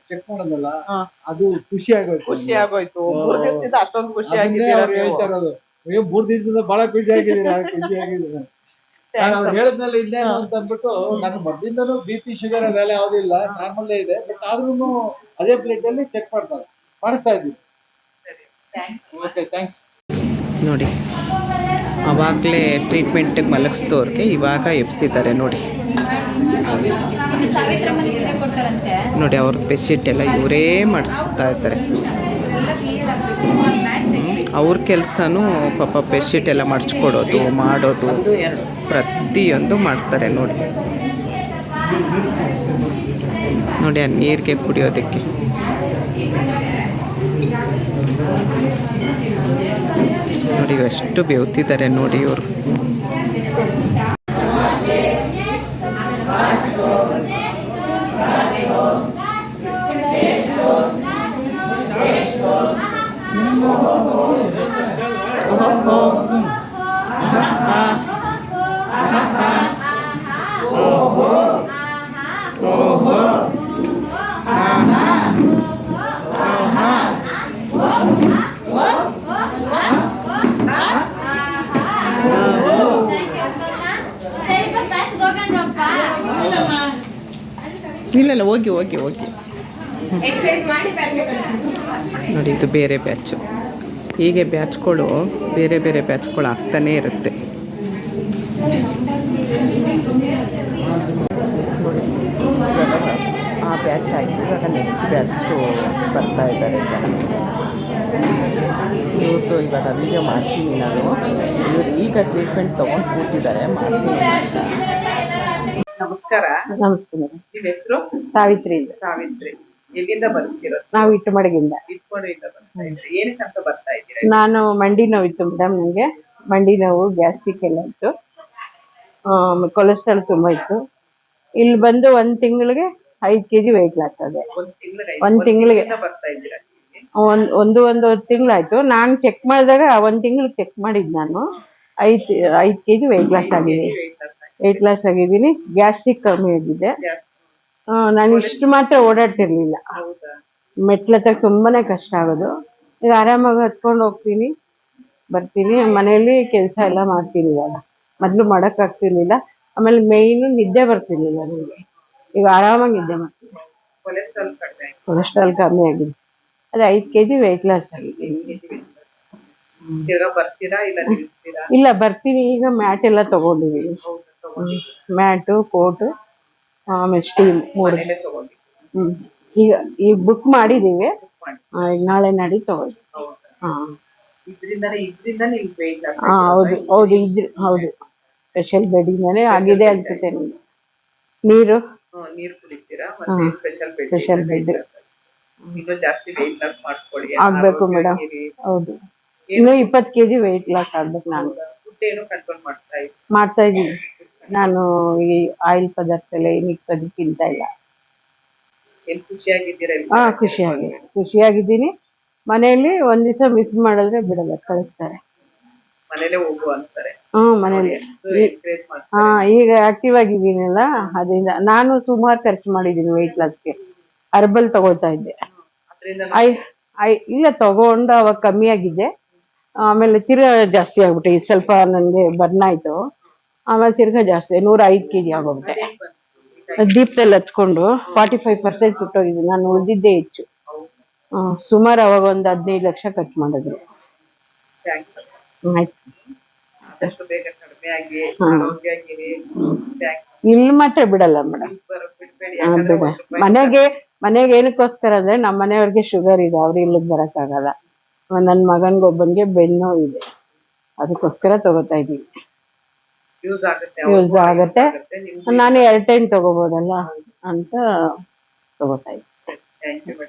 Check ಮಾಡೋದಲ್ಲ, ಅದು ಖುಷಿ ಆಗೋಯ್ತು. ಅಷ್ಟೊಂದು ಖುಷಿ ಆಗಿದ್ದೀರಾ? ಹೇಳ್ತಾ ಇರೋದು 3 ದಿವಸದಿಂದ ಬಹಳ ಖುಷಿ ಆಗಿದ್ದೀರಾ. ಖುಷಿ ಆಗಿದ್ದೀನಿ. ನಾನು ಅವ್ರು ಹೇಳಿದ್ಮೇಲೆ ಇನ್ನೇನು ಅಂತ ಅಂದ್ಬಿಟ್ಟು, ನಾನು ಮೊದಲಿಂದನೂ BP ಶುಗರ್ ಅವೆಲ್ಲ ಯಾವುದಿಲ್ಲ, ನಾರ್ಮಲ್ಲೇ ಇದೆ. ಬಟ್ ಆದ್ರೂ ಅದೇ ಪ್ಲೇಟ್ ಅಲ್ಲಿ ಚೆಕ್ ಮಾಡಿಸ್ತಾ ಇದ್ದೀವಿ. Okay, thanks. ನೋಡಿ, ಅವಾಗಲೇ ಟ್ರೀಟ್ಮೆಂಟಿಗೆ ಮಲಗಿಸಿದವ್ರಿಗೆ ಇವಾಗ ಎಬ್ಸಿದ್ದಾರೆ ನೋಡಿ. ನೋಡಿ, ಅವ್ರ ಬೆಡ್ಶೀಟ್ ಎಲ್ಲ ಇವರೇ ಮಾಡಿಸ್ತಾ ಇರ್ತಾರೆ. ಅವ್ರ ಕೆಲಸನೂ ಪಾಪ ಬೆಡ್ಶೀಟ್ ಎಲ್ಲ ಮಡ್ಚ್ಕೊಡೋದು, ಮಾಡೋದು, ಪ್ರತಿಯೊಂದು ಮಾಡ್ತಾರೆ ನೋಡಿ. ನೋಡಿ, ಆ ನೀರಿಗೆ ಕುಡಿಯೋದಕ್ಕೆ ನೋಡಿ ಎಷ್ಟು ಬೆವ್ತಿದ್ದಾರೆ ನೋಡಿ ಇವರು. ಇಲ್ಲ, ಹೋಗಿ ಹೋಗಿ ಹೋಗಿ ನೋಡಿ. ಇದು ಬೇರೆ ಬ್ಯಾಚು. ಹೀಗೆ ಬ್ಯಾಚ್ಗಳು ಬೇರೆ ಬೇರೆ ಬ್ಯಾಚ್ಗಳು ಆಗ್ತಾನೇ ಇರುತ್ತೆ. ಆ ಬ್ಯಾಚ್ ಆಯಿತು, ಇವಾಗ ನೆಕ್ಸ್ಟ್ ಬ್ಯಾಚು ಬರ್ತಾ ಇದ್ದಾರೆ ಜನ. ಇವ್ರದ್ದು ಇವಾಗ ವೀಡಿಯೋ ಮಾಡ್ತೀನಿ ನಾನು. ಇವರು ಈಗ ಟ್ರೀಟ್ಮೆಂಟ್ ತೊಗೊಂಡು ಕೂತಿದ್ದಾರೆ, ಮಾಡ್ತೀನಿ ಅಂತ. ನಮಸ್ಕಾರ. ನಮಸ್ತೆ ಮೇಡಮ್. ನಿಮ್ಮ ಹೆಸರು? ಸಾವಿತ್ರಿ ಅಂತ. ಸಾವಿತ್ರಿ. ಎಲ್ಲಿಂದ ಬರ್ತಿರೋದು? ನಾವು ಇಟ್ಟಮಡಗಿಂದ. ಇಟ್ಕೊಂಡಿಂದ ಬರ್ತಾ ಇದ್ದೀರಿ. ಏನಕ್ಕೆ ಅಂತ ಬರ್ತಾ ಇದ್ದೀರಾ? ನಾನು ಮಂಡಿ ನೋವಿತ್ತು ಮೇಡಮ್, ನನಗೆ ಮಂಡಿ ನೋವು, ಗ್ಯಾಸ್ಟ್ರಿಕ್ ಎಲ್ಲ ಇತ್ತು, ಕೊಲೆಸ್ಟ್ರಾಲ್ ತುಂಬ ಇತ್ತು. ಇಲ್ಲಿ ಬಂದು 1 ತಿಂಗಳಿಗೆ 5 kg ವೆಯ್ಟ್ ಲಾಸ್ ಆಗಿದೆ. ಒಂದ್ ತಿಂಗಳಿಗೆ ಬರ್ತಾ ಇದ್ದೀರಾ? ಒಂದೂವರೆ ತಿಂಗಳಾಯ್ತು. ನಾನು ಚೆಕ್ ಮಾಡಿದಾಗ 1 ತಿಂಗಳಿಗೆ ಚೆಕ್ ಮಾಡಿದ್ ನಾನು 5 kg ವೆಯ್ಟ್ ಲಾಸ್ ಆಗಿದೆ. ವೆಯ್ಟ್ ಲಾಸ್ ಆಗಿದ್ದೀನಿ. ಗ್ಯಾಸ್ಟ್ರಿಕ್ ಕಮ್ಮಿ ಆಗಿದೆ. ನಾನು ಇಷ್ಟು ಮಾತ್ರ ಓಡಾಡ್ತಿರ್ಲಿಲ್ಲ. ಮೆಟ್ಲತ್ತಾಗ ತುಂಬಾನೇ ಕಷ್ಟ ಆಗೋದು. ಈಗ ಆರಾಮಾಗಿ ಹತ್ಕೊಂಡು ಹೋಗ್ತೀನಿ, ಬರ್ತೀನಿ. ಮನೆಯಲ್ಲಿ ಕೆಲಸ ಎಲ್ಲ ಮಾಡ್ತೀನಿ. ಇವಾಗ ಮೊದ್ಲು ಮಾಡಕ್ ಆಗ್ತಿರ್ಲಿಲ್ಲ. ಆಮೇಲೆ ಮೇಯ್ನು ನಿದ್ದೆ ಬರ್ತಿರ್ಲಿಲ್ಲ ನನಗೆ. ಈಗ ಆರಾಮಾಗಿ ನಿದ್ದೆ ಮಾಡ್ತೀನಿ. ಕೊಲೆಸ್ಟ್ರಾಲ್ ಕಮ್ಮಿ ಆಗಿದೆ. ಅದು 5 kg ವೆಯ್ಟ್ ಲಾಸ್ ಆಗಿದೆ. ಇಲ್ಲ, ಬರ್ತೀನಿ. ಈಗ ಮ್ಯಾಟ್ ಎಲ್ಲ ತಗೊಂಡಿದ್ದೀನಿ. ಮ್ಯಾಟು, ಕೋಟು, ಆಮೇಲೆ ಸ್ಟೀಮ್ 3. ಈಗ ಬುಕ್ ಮಾಡಿದೀವಿ. ಈಗ ನಾಳೆ ನಾಡಿ ತಗೊಳ್ಳಿ. ಹೌದು ಹೌದು, ಹೌದು. ಸ್ಪೆಷಲ್ ಬೆಡ್ಡಿಂದಾನೇ ಆಗಿದೆ ಅನ್ಸುತ್ತೆ ನನಗೆ. ನೀರು ಕುಡಿತೀರಾ? ಸ್ಪೆಷಲ್ ಬೆಡ್ ಇನ್ನೂ ಜಾಸ್ತಿ ವೆಯ್ಟ್ ಲಾಸ್ ಮಾಡ್ಕೊಳ್ಳಿ. ಆಗ್ಬೇಕು ಮೇಡಮ್. ಹೌದು, ಇನ್ನೂ 20 kg ವೆಯ್ಟ್ ಲಾಸ್ ಆಗ್ಬೇಕು. ನಾನು ಫುಡ್ ಏನು ಕಂಟ್ರೋಲ್ ಮಾಡ್ತಾ ಇದ್ದೀನಿ. ನಾನು ಈ ಆಯಿಲ್ ಪದಾರ್ಥ ಎಲ್ಲ ಮಿಕ್ಸ್ ಆಗಿ ತಿಂತಾ ಇಲ್ಲ. ಖುಷಿಯಾಗಿದ್ದೀನಿ. ಮನೆಯಲ್ಲಿ ಒಂದ್ ದಿವಸ ಮಿಸ್ ಮಾಡಿದ್ರೆ ಬಿಡಲ್ಲ, ಕಳಿಸ್ತಾರೆ. ಮನೇಲಿ ಈಗ ಆಕ್ಟಿವ್ ಆಗಿದ್ದೀನಲ್ಲ, ಅದರಿಂದ ನಾನು ಸುಮಾರು ಖರ್ಚು ಮಾಡಿದ್ದೀನಿ ವೆಯ್ಟ್ ಲಾಸ್ಗೆ. ಹರ್ಬಲ್ ತಗೊಳ್ತಾ ಇದ್ದೆ. ಇಲ್ಲ, ತಗೊಂಡು ಅವಾಗ ಕಮ್ಮಿ ಆಗಿದೆ. ಆಮೇಲೆ ತಿರ್ಗಾ ಜಾಸ್ತಿ ಆಗ್ಬಿಟ್ಟೆ. ಇದು ಸ್ವಲ್ಪ ನನಗೆ ಬರ್ನ್ ಆಯ್ತು. ಆಮೇಲೆ ತಿರ್ಗಾ ಜಾಸ್ತಿ 105 kg ಆಗೋಗ್ಬಿಟ್ಟೆ. ದೀಪದಲ್ಲಿ ಹತ್ಕೊಂಡು 45% ಬಿಟ್ಟೋಗಿದ್ದೀನಿ. ನಾನು ಉಳಿದಿದ್ದೇ ಹೆಚ್ಚು. ಸುಮಾರು ಅವಾಗ ಒಂದು 15 ಲಕ್ಷ ಖರ್ಚು ಮಾಡಿದ್ರು. ಆಯ್ತು. ಇಲ್ಲಿ ಮಾತ್ರ ಬಿಡಲ್ಲ ಮೇಡಮ್. ಮನೆಗೆ ಏನಕ್ಕೋಸ್ಕರ ಅಂದ್ರೆ ನಮ್ಮ ಮನೆಯವ್ರಿಗೆ ಶುಗರ್ ಇದೆ, ಅವ್ರು ಇಲ್ಲಿಗೆ ಬರಕ್ಕಾಗಲ್ಲ. ನನ್ನ ಮಗನ್ಗೊಬ್ಬನ್ಗೆ ಬೆನ್ನು ಇದೆ, ಅದಕ್ಕೋಸ್ಕರ ತಗೋತಾ ಇದ್ದೀವಿ. ಯೂಸ್ ಆಗತ್ತೆ. ನಾನು 2 ಟೈಮ್ ತಗೋಬೋದಲ್ಲ ಅಂತ ತಗೋತಾ ಇದ್ದೀನಿ.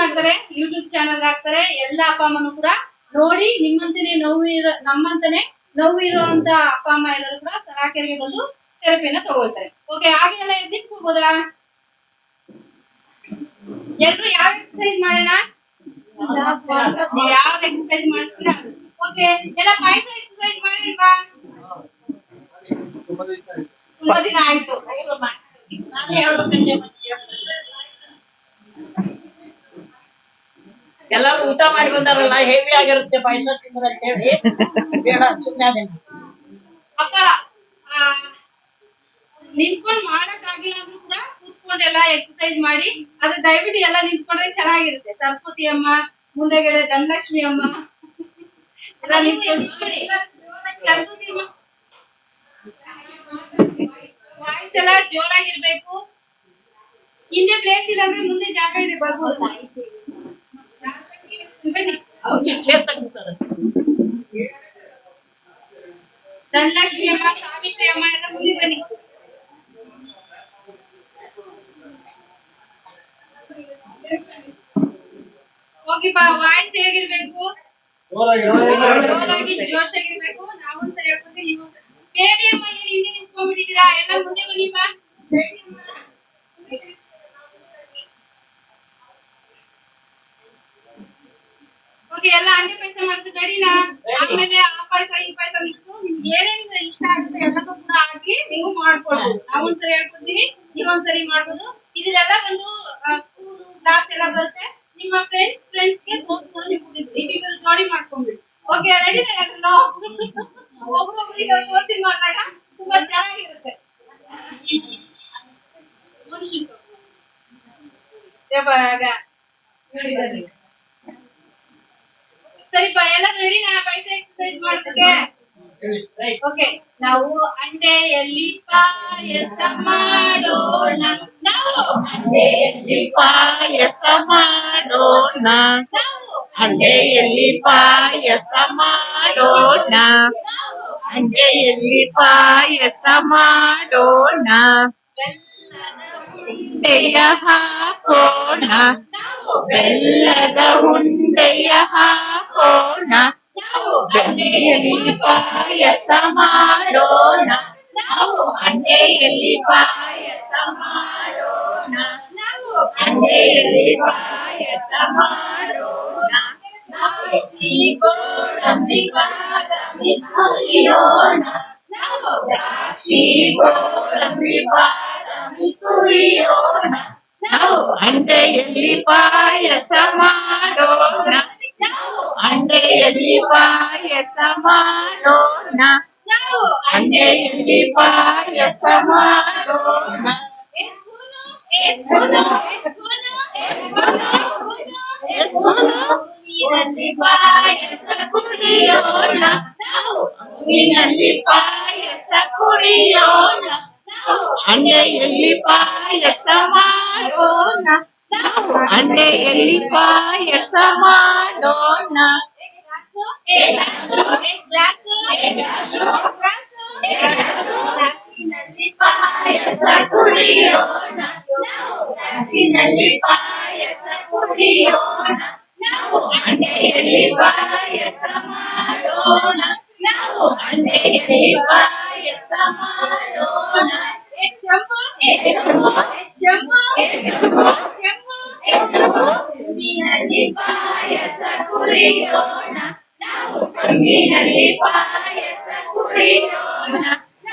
ಮಾಡ್ತಾರೆ, ಯೂಟ್ಯೂಬ್ ಚಾನಲ್ ಹಾಕ್ತಾರೆ. ಎಲ್ಲ ಅಪ್ಪ ಅಮ್ಮನು ಕೂಡ ನೋಡಿ ನಮ್ಮಂತಾನೆ ನೋವಿರುವಂತ ಅಪ್ಪ ಅಮ್ಮ ಎಲ್ಲರೂ ಕೂಡ ತರಾಕೆರೆಗೆ ಬಂದು ಥೆರಪಿನ ತಗೊಳ್ತಾರೆ. ಓಕೆ, ಹಾಗೆಲ್ಲ ಎದ್ದಿಟ್ಕೋಬೋದಾ? ಎಲ್ರು ಯಾವ ಎಕ್ಸರ್ಸೈಸ್ ಮಾಡೋಣ? ಯಾವ ಎಕ್ಸರ್ಸೈಸ್ ಮಾಡ್ತೀರಾ? ಓಕೆ, ಎಲ್ಲ ಪಾಯಸ ಎಕ್ಸರ್ಸೈಸ್ ಮಾಡಿಲ್ವಾ? ತುಂಬಾ ದಿನ ಆಯ್ತು. ಎಲ್ಲ ಊಟ ಮಾಡಿ ಬಂದಾರಲ್ಲ, ಹೆವಿ ಆಗಿರುತ್ತೆ ಪಾಯಸ ತಿಂದ್ರೆ ಅಂತ ಹೇಳಿ ಬೇಡ, ಸುಮ್ಮನೆ ಅಕ್ಕ ನಿಂತ್ಕೊಂಡ್ ಮಾಡಕ್ ಆಗಿಲ್ಲ ಅಂದ್ರೂ ಕೂಡ ಕೂತ್ಕೊಂಡೆಲ್ಲ ಎಕ್ಸರ್ಸೈಸ್ ಮಾಡಿ. ಅದು ದಯವಿಟ್ಟು ಎಲ್ಲ ನಿಂತ್ಕೊಂಡ್ರೆ ಚೆನ್ನಾಗಿರುತ್ತೆ. ಸರಸ್ವತಿ ಅಮ್ಮ, ಮುಂದೆಗಡೆ ಧನಲಕ್ಷ್ಮಿ ಅಮ್ಮ ಎಲ್ಲ ಸರಸ್ವತಿ ಅಮ್ಮ ವಾಯ್ಸ್ ಎಲ್ಲ ಜೋರಾಗಿರ್ಬೇಕು. ಹಿಂದೆ ಪ್ಲೇಸ್ ಇಲ್ಲ ಅಂದ್ರೆ ಮುಂದೆ ಜಾಗ ಇದೆ, ಬರ್ಬೋದು. ಧನಲಕ್ಷ್ಮಿ ಅಮ್ಮ, ಸಾವಿತ್ರಿ ಅಮ್ಮ ಎಲ್ಲ ಮುಂದೆ ಬನ್ನಿ. ಹೋಗಿ ಬಾ. ವಾಯ್ಸ್ ಹೇಗಿರ್ಬೇಕು? ಜೋರಾಗಿ ಜೋಶಾಗಿರ್ಬೇಕು. ನಾವೊಂದ್ಸರಿ ಹೇಳ್ಕೊಡ್ತೀವಿ, ನೀವೊಂದ್ಸರಿ. ಬೇಬಿ ಅಮ್ಮ ಏನ್ ಹಿಂದೆ ನಿಂತ್ಕೊಂಡ್ಬಿಟ್ಟಿದ್ದೀರಾ? ಎಲ್ಲ ಮುಂದೆ ಬನ್ನಿ ಬಾ. ಓಕೆ, ಎಲ್ಲ ಅಂಡೆ ಪಾಯಸ ಮಾಡ್ತೀವಿ ರೆಡಿನಾ? ಆಮೇಲೆ ಆ ಪಾಯಸ ಈ ಪಾಯಸ ಮಿಕ್ಕು ನಿಮ್ಗೆ ಏನೇನು ಇಷ್ಟ ಆಗುತ್ತೆ ಎಲ್ಲದೂ ಕೂಡ ಹಾಕಿ ನೀವು ಮಾಡ್ಕೊಳ್ಬೋದು. ನಾವೊಂದ್ಸರಿ ಹೇಳ್ಕೊಡ್ತೀವಿ, ನೀವೊಂದ್ಸರಿ ಮಾಡ್ಬೋದು. ಇದೆಲ್ಲ ಒಂದು ಸ್ಪೂನು ಗ್ಲಾಸ್ ಎಲ್ಲ ಬರುತ್ತೆ. ನಿಮ್ಮ ಫ್ರೆಂಡ್ಸ್ಗೆ ತೋರಿಸ್ಕೊಂಡು ನೀವು ಜೋಡಿ ಮಾಡ್ಕೊಂಡ್ಬಿಡಿ. ಓಕೆ, ರೆಡಿನಾ? ಒಬ್ರೊಬ್ರಿಗೆ ತೋರಿಸಿ ಮಾಡಿದಾಗ ತುಂಬಾ ಚೆನ್ನಾಗಿರುತ್ತೆ. ಸರಿಪಾ, ಎಲ್ಲ ರೆಡಿ? ನಾನು ಪಾಯಸ ಎಕ್ಸರ್ಸೈಸ್ ಮಾಡೋದಕ್ಕೆ. ಓಕೆ, ನಾವು ಅಂಡೆಯಲ್ಲಿ ಪಾಯಸ ಮಾಡೋಣ, ನಾವು ಹಂಡೆಯಲ್ಲಿ ಪಾಯಸ ಮಾಡೋಣ, ನಾವು ಹಂಡೆಯಲ್ಲಿ ಪಾಯಸ ಮಾಡೋಣ, ನಾವು ಹಂಡೆಯಲ್ಲಿ ಪಾಯಸ ಮಾಡೋಣ, ಬೆಲ್ಲದ ಉಂಡೆಯ ಹಾಕೋಣ, ನಾವು ಬೆಲ್ಲದ ಉಂಡೆಯ ಹಾಕೋಣ, ನಾವು ಹಂಡೆಯಲ್ಲಿ ಪಾಯಸ ಮಾಡೋಣ, ನಾವು ಹಂಡೆಯಲ್ಲಿ ಪಾಯಸ ಮಾಡೋಣ, ನಾವು ಹಂಡೆಯಲ್ಲಿ ಪಾಯಸ ಮಾಡೋಣ, ನಾವು ಸಿಹಿ ಗೋಡಂಬಿ ಬಾದಾಮಿ ಸುರಿಯೋಣ, ನಾವು ದ್ರಾಕ್ಷಿ ಗೋಡಂಬಿ ಬಾದಾಮಿ ಸುರಿಯೋಣ, ನಾವು ಹಂಡೆಯಲ್ಲಿ ಪಾಯಸ ಮಾಡೋಣ, ನಾವು ಹಂಡೆಯಲ್ಲಿ ಪಾಯಸ ಮಾಡೋಣ, ನಾವು ಹಂಡೆಯಲ್ಲಿ ಪಾಯಸ ಮಾಡೋಣ. ಎಸ್ಪೂನು ನೀರಲ್ಲಿ ಪಾಯಸ ಕುಡಿಯೋಣ, ನಾವು ಹೂವಿನಲ್ಲಿ ಪಾಯಸ ಕುಡಿಯೋಣ, ನಾವು ಹಂಡೆಯಲ್ಲಿ ಪಾಯಸ ಮಾಡೋಣ, ನಾವು ಹಂಡೆಯಲ್ಲಿ ಪಾಯಸ ಮಾಡೋಣ. ಗ್ಲಾಸಿನಲ್ಲಿ ಪಾಯಸ ಕುಡಿಯೋಣ, ನಾವು ಗ್ಲಾಸಿನಲ್ಲಿ ಪಾಯಸ ಕುಡಿಯೋಣ, ನಾವು ಹಂಡೆಯಲ್ಲಿ ಪಾಯಸ ಮಾಡೋಣ, ನಾವು ಹಂಡೆಯಲ್ಲಿ ಪಾಯಸ ಮಾಡೋಣ. ಚೆಂಬಿನಲ್ಲಿ ಪಾಯಸ ಕುಡಿಯೋಣ, ನಾವು ಸಂಗಿನಲ್ಲಿ ಪಾಯಸ ಕುಡಿಯೋಣ,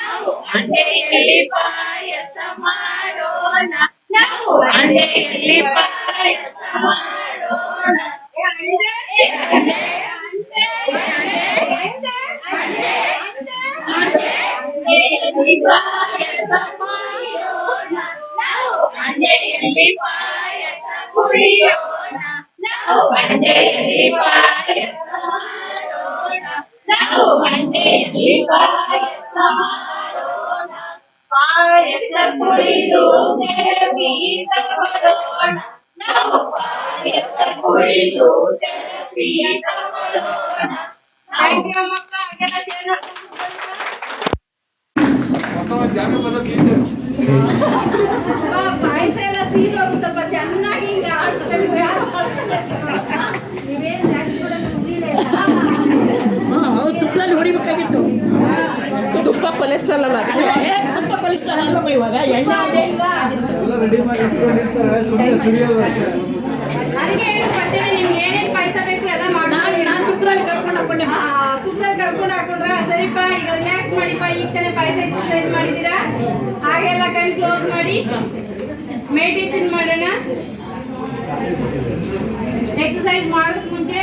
ನಾವು ಹಂಡೆಯಲ್ಲಿ ಪಾಯಸ ಮಾಡೋಣ, ನಾವು ಹಂಡೆಯಲ್ಲಿ ಪಾಯಸ ಮಾಡೋಣ. ಹಂಡೆಯಲ್ಲಿ ಪಾಯಸ ಮಾಡೋಣ, ನಾವು ಹಂಡೆಯಲ್ಲಿ ಪಾಯಸ ಕುಡಿಯೋಣ, ನಾವು ಹಂಡೆಯಲ್ಲಿ ಪಾಯಸ ಮಾಡೋಣ, ನಾವು ಹಂಡೆಯಲ್ಲಿ ಪಾಯಸ ಮಾಡೋಣ. ಪಾಯಸ ಕುಡಿದು ಥೆರಪಿ ತಗೊಳ್ಳೋಣ, ನಾವು ಪಾಯಸ ಕುಡಿದು ಥೆರಪಿ ತಗೊಳ್ಳೋಣ. ಪಾಯಸ ಎಲ್ಲ ಸೀದು ಹೋಗುತ್ತಪ್ಪ, ಚೆನ್ನಾಗಿ ಹಿಂಗೆ ಆಡಿಸ್ಬೇಕು. ಯಾರು ತುಪ್ಪದಲ್ಲಿ ಹೊಡಿಬೇಕಾಗಿತ್ತು. ತುಪ್ಪ ಕೊಲೆಸ್ಟ್ರಾಲ್ ಅಲ್ಲ ತುಪ್ಪ ಕೊಲಿಸ್ತಾರ ಅಲ್ಲಮ್ಮ ಇವಾಗ ಎಣ್ಣೆ ಇದೆ. ಎಲ್ಲ ರೆಡಿ ಮಾಡಿ ಇಟ್ಕೊಂಡಿರ್ತಾರೆ, ಸುಮ್ಮನೆ ಸುರಿಯೋದು ಅಷ್ಟೇ. ಅದಕ್ಕೆ ಹೇಳಿದ್ರು ಫಸ್ಟೇ ನಿಮ್ಗೆ ಏನೇನು ಪಾಯಸ ಬೇಕು ಎಲ್ಲ ಮಾಡಿ. ನಾನು ತುಪ್ಪದಲ್ಲಿ ಕರ್ಕೊಂಡು ಹಾಕೊಂಡೆ. ತುಪ್ಪದಲ್ಲಿ ಕರ್ಕೊಂಡು ಹಾಕೊಂಡ್ರ ಸರಿಪಾ. ಈಗ ರಿಲ್ಯಾಕ್ಸ್ ಮಾಡಿಪ್ಪ. ಈಗ ತಾನೇ ಪಾಯಸ ಎಕ್ಸರ್ಸೈಸ್ ಮಾಡಿದ್ದೀರಾ, ಹಾಗೆಲ್ಲ ಕಣ್ ಕ್ಲೋಸ್ ಮಾಡಿ ಮೆಡಿಟೇಷನ್ ಮಾಡೋಣ. ಎಕ್ಸರ್ಸೈಸ್ ಮಾಡೋದಕ್ಕೆ ಮುಂಚೆ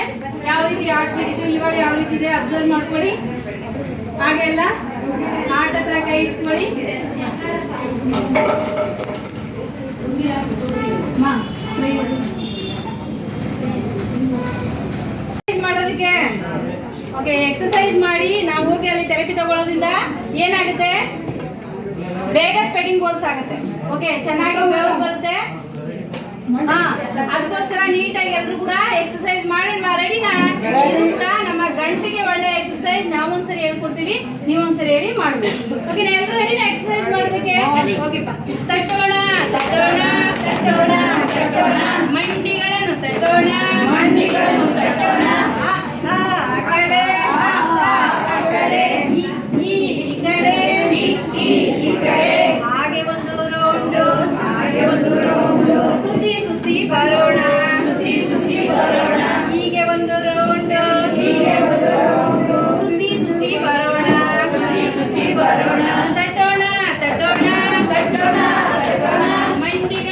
ಯಾವ ರೀತಿ ಹಾರ್ಟ್ ಬೀಟ್ ಇದು ಇವಾಗ ಯಾವ ರೀತಿ ಇದೆ ಅಬ್ಸರ್ವ್ ಮಾಡ್ಕೊಳ್ಳಿ. ಹಾಗೆಲ್ಲ ಹಾರ್ಟ್ ಹತ್ರ ಕೈ ಇಟ್ಕೊಳ್ಳಿ. ಮಾಡೋದಕ್ಕೆ ಓಕೆ, ಎಕ್ಸರ್ಸೈಸ್ ಮಾಡಿ ನಾವು ಹೋಗಿ ಅಲ್ಲಿ ಥೆರಪಿ ತಗೊಳ್ಳೋದ್ರಿಂದ ಏನಾಗುತ್ತೆ, ಬೇಗ ಸ್ವೆಟಿಂಗ್ ಗೋಲ್ಸ್ ಆಗುತ್ತೆ. ಓಕೆ, ಚೆನ್ನಾಗಿ ಬೇವು ಬರುತ್ತೆ. ಹಾ, ಅದಕ್ಕೋಸ್ಕರ ನೀಟಾಗಿ ಎಲ್ಲರೂ ಕೂಡ ಎಕ್ಸರ್ಸೈಸ್ ಮಾಡೋಣ. ರೆಡಿನಾ? ಇದು ಕೂಡ ನಮ್ಮ ಗಂಟಿಗೆ ಒಳ್ಳೆ ಎಕ್ಸರ್ಸೈಸ್. ನಾವೊಂದ್ಸರಿ ಹೇಳ್ಕೊಡ್ತೀವಿ, ನೀವೊಂದ್ಸರಿ ಹೇಳಿ ಮಾಡ್ಬೇಕು. ಓಕೆ, ಎಲ್ಲರೂ ರೆಡಿನಾ ಎಕ್ಸರ್ಸೈಸ್ ಮಾಡೋದಕ್ಕೆ? ಓಕೆಪ್ಪ. ತಟ್ಟೋಣ ತಟ್ಟೋಣ ತಟ್ಟೋಣ ತಟ್ಟೋಣ, ಮಂಡಿಗಳನ್ನು ತಟ್ಟೋಣ ಮಂಡಿಗಳನ್ನು ತಟ್ಟೋಣ. ಆ ಕಡೆ ಆ ಕಡೆ, ಈ ಕಡೆ ಈ ಕಡೆ, ಹಾಗೆ ಒಂದು ರೌಂಡು ಹಾಗೆ ಒಂದು ರೌಂಡು, ಸುತ್ತಿ ಸುತ್ತಿ ಬರೋಣ ಸುತ್ತಿ ಸುತ್ತಿ ಬರೋಣ. ಹೀಗೆ ಒಂದು ರೌಂಡು ಹೀಗೆ ಒಂದು ರೌಂಡು, ಸುತ್ತಿ ಸುತ್ತಿ ಬರೋಣ ಸುತ್ತಿ ಸುತ್ತಿ ಬರೋಣ. ತಟ್ಟೋಣ ತಟ್ಟೋಣ ತಟ್ಟೋಣ ತಟ್ಟೋಣ, ಮಂಡಿಗೆ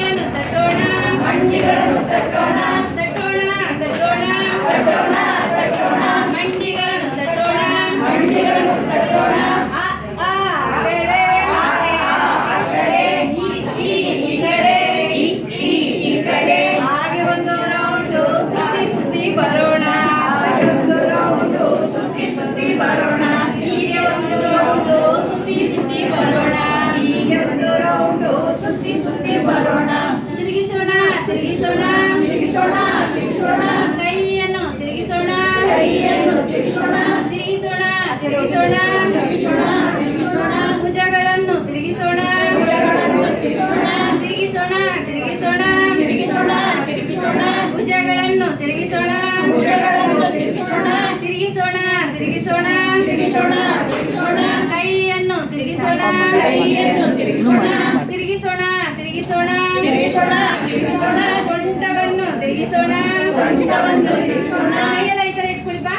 ತಿರುಗಿಸೋಣ ತಿರುಗಿಸೋಣ ತಿರುಗಿಸೋಣ ತಿರುಗಿಸೋಣ ಕೈಯನ್ನು ತಿರುಗಿಸೋಣ ಕೈಯನ್ನು ತಿರುಗಿಸೋಣ ತಿರುಗಿಸೋಣ ತಿರುಗಿಸೋಣ ತಿರುಗಿಸೋಣ ತಿರುಗಿಸೋಣ ಸೊಂಟವನ್ನು ತಿರುಗಿಸೋಣ ಸೊಂಟವನ್ನು ತಿರುಗಿಸೋಣ ಕೈಯೆಲ್ಲ ಈ ತರ ಇಟ್ಕೊಳ್ಳಿ ಬಾ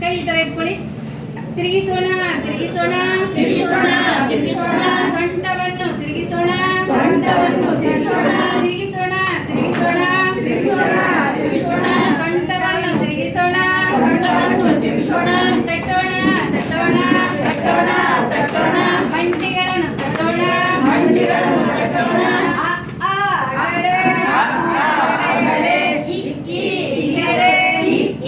ಕೈ ಈ ತರ ಇಟ್ಕೊಳ್ಳಿ ತಿರುಗಿಸೋಣ ತಿರುಗಿಸೋಣ ತಿರುಗಿಸೋಣ ತಿರುಗಿಸೋಣ ಸೊಂಟವನ್ನು ತಿರುಗಿಸೋಣ ಸೊಂಟವನ್ನು ತಿರುಗಿಸೋಣ ತಿರುಗಿಸೋಣ ತಿರುಗಿಸೋಣ ತಿರುಗಿಸೋಣ ತಿರುಗಿಸೋಣ ಸೊಂಟವನ್ನು ತಿರುಗಿಸೋಣ ಸೊಂಟವನ್ನು ತಿರುಗಿಸೋಣ ತಟ್ಟೋಣ ತಟ್ಟೋಣ ತಟ್ಟೋಣ ತಟ್ಟೋಣ ಮಂಡಿಗಳನ್ನು ತಟ್ಟೋಣ ಮಂಡಿಗಳನ್ನು ತಟ್ಟೋಣ ಆ ಕಡೆ ಈ ಕಡೆ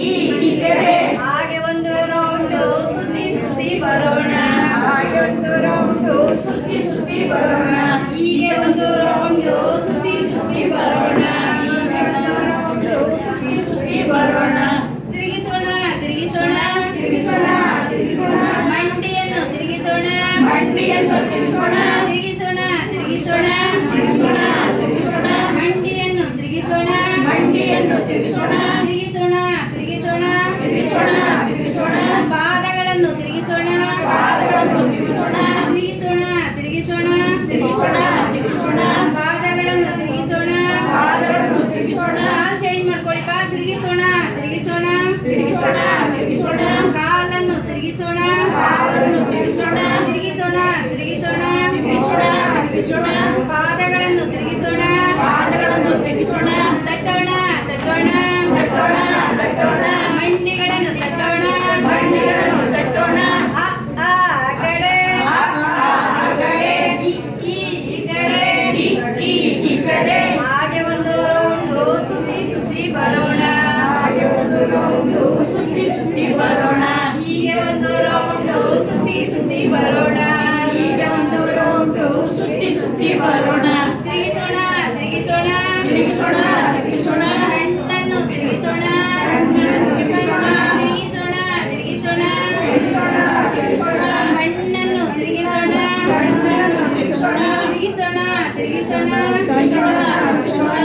ಈ ಕಡೆ ಹಾಗೆ ಒಂದು ರೌಂಡ್ ಸುತ್ತಿ ಸುತ್ತಿ ಬರೋಣ ಹಾಗೆ ಒಂದು ರೌಂಡ್ ಸುತ್ತಿ ಸುತ್ತಿ ಬರೋಣ ಹೀಗೆ ಒಂದು ರೌಂಡ್ ಸುತ್ತಿ ಸುತ್ತಿ ಬರೋಣ ಹೀಗೆ ಒಂದು ರೌಂಡ್ ಸುತ್ತಿ ಸುತ್ತಿ ಬರೋಣ ತಿರುಗಿಸೋಣ ತಿರುಗಿಸೋಣ ತಿರುಗಿಸೋಣ ತಿರುಗಿಸೋಣ ಮಂಡಿಯನ್ನು ತಿರುಗಿಸೋಣ ಮಂಡಿಯನ್ನು ತಿರುಗಿಸೋಣ ತಿರುಗಿಸೋಣ ತಿರುಗಿಸೋಣ ತಿರುಗಿಸೋಣ ತಿರುಗಿಸೋಣ ಮಂಡಿಯನ್ನು ತಿರುಗಿಸೋಣ ಮಂಡಿಯನ್ನು ತಿರುಗಿಸೋಣ ತಿರುಗಿಸೋಣ ತಿರುಗಿಸೋಣ ತಿರುಗಿಸೋಣ ತಿರುಗಿಸೋಣ ಪಾದಗಳನ್ನು ತಿರುಗಿಸೋಣ ಪಾದಗಳನ್ನು ತಿರುಗಿಸೋಣ ತಿರುಗಿಸೋಣ ತಿರುಗಿಸೋಣ ತಿರುಗಿಸೋಣ ತಿರುಗಿಸೋಣ ಪಾದಗಳನ್ನು ತಿರುಗಿಸೋಣ ಪಾದಗಳನ್ನು ತಿರುಗಿಸೋಣ ಕಾಲು ಚೇಂಜ್ ಮಾಡ್ಕೊಳ್ಳಿ ಬಾ ತಿರುಗಿಸೋಣ ತಿರುಗಿಸೋಣ ತಿರುಗಿಸೋಣ ತಿರುಗಿಸೋಣ ಕಾಲನ್ನು ತಿರುಗಿಸೋಣ ಕಾಲನ್ನು ತಿರುಗಿಸೋಣ ತಿರುಗಿಸೋಣ ತಿರುಗಿಸೋಣ ತಿರುಗಿಸೋಣ ತಿರುಗಿಸೋಣ ಪಾದಗಳನ್ನು ತಿರುಗಿಸೋಣ ಪಾದಗಳನ್ನು ತಿರುಗಿಸೋಣ ತಟ್ಟೋಣ ತಟ್ಟೋಣ ತಟ್ಟೋಣ ತಟ್ಟೋಣ ಮಂಡಿಗಳನ್ನು ತಟ್ಟೋಣ ಮಂಡಿಗಳನ್ನು ತಟ್ಟೋಣ ಆ ಕಡೆ ಈ ಕಡೆ ಈ ಕಡೆ ಹಾಗೆ ಒಂದು ರೌಂಡ್ ಸುತ್ತಿ ಸುತ್ತಿ ಬರೋಣ ಹಾಗೆ ಒಂದು ರೌಂಡ್ ಸುತ್ತಿ ಸುತ್ತಿ ಬರೋಣ ಹೀಗೆ ಒಂದು ರೌಂಡ್ ಸುತ್ತಿ ಸುತ್ತಿ ಬರೋಣ ಹೀಗೆ ಒಂದು ರೌಂಡ್ ಸುತ್ತಿ ಸುತ್ತಿ ಬರೋಣ ತಿರುಗಿಸೋಣ ತಿರುಗಿಸೋಣ ತಿರುಗಿಸೋಣ ತಿರುಗಿಸೋಣ ಕಣ್ಣನ್ನು ತಿರುಗಿಸೋಣ ತಿರುಗಿಸೋಣ ತಿರುಗಿಸೋಣ ತಿರುಗಿಸೋಣ ತಿರುಗಿಸೋಣ ಕಣ್ಣನ್ನು ತಿರುಗಿಸೋಣ ಕಣ್ಣನ್ನು ತಿರುಗಿಸೋಣ ತಿರುಗಿಸೋಣ ತಿರುಗಿಸೋಣ ತಿರುಗಿಸೋಣ ತಿರುಗಿಸೋಣ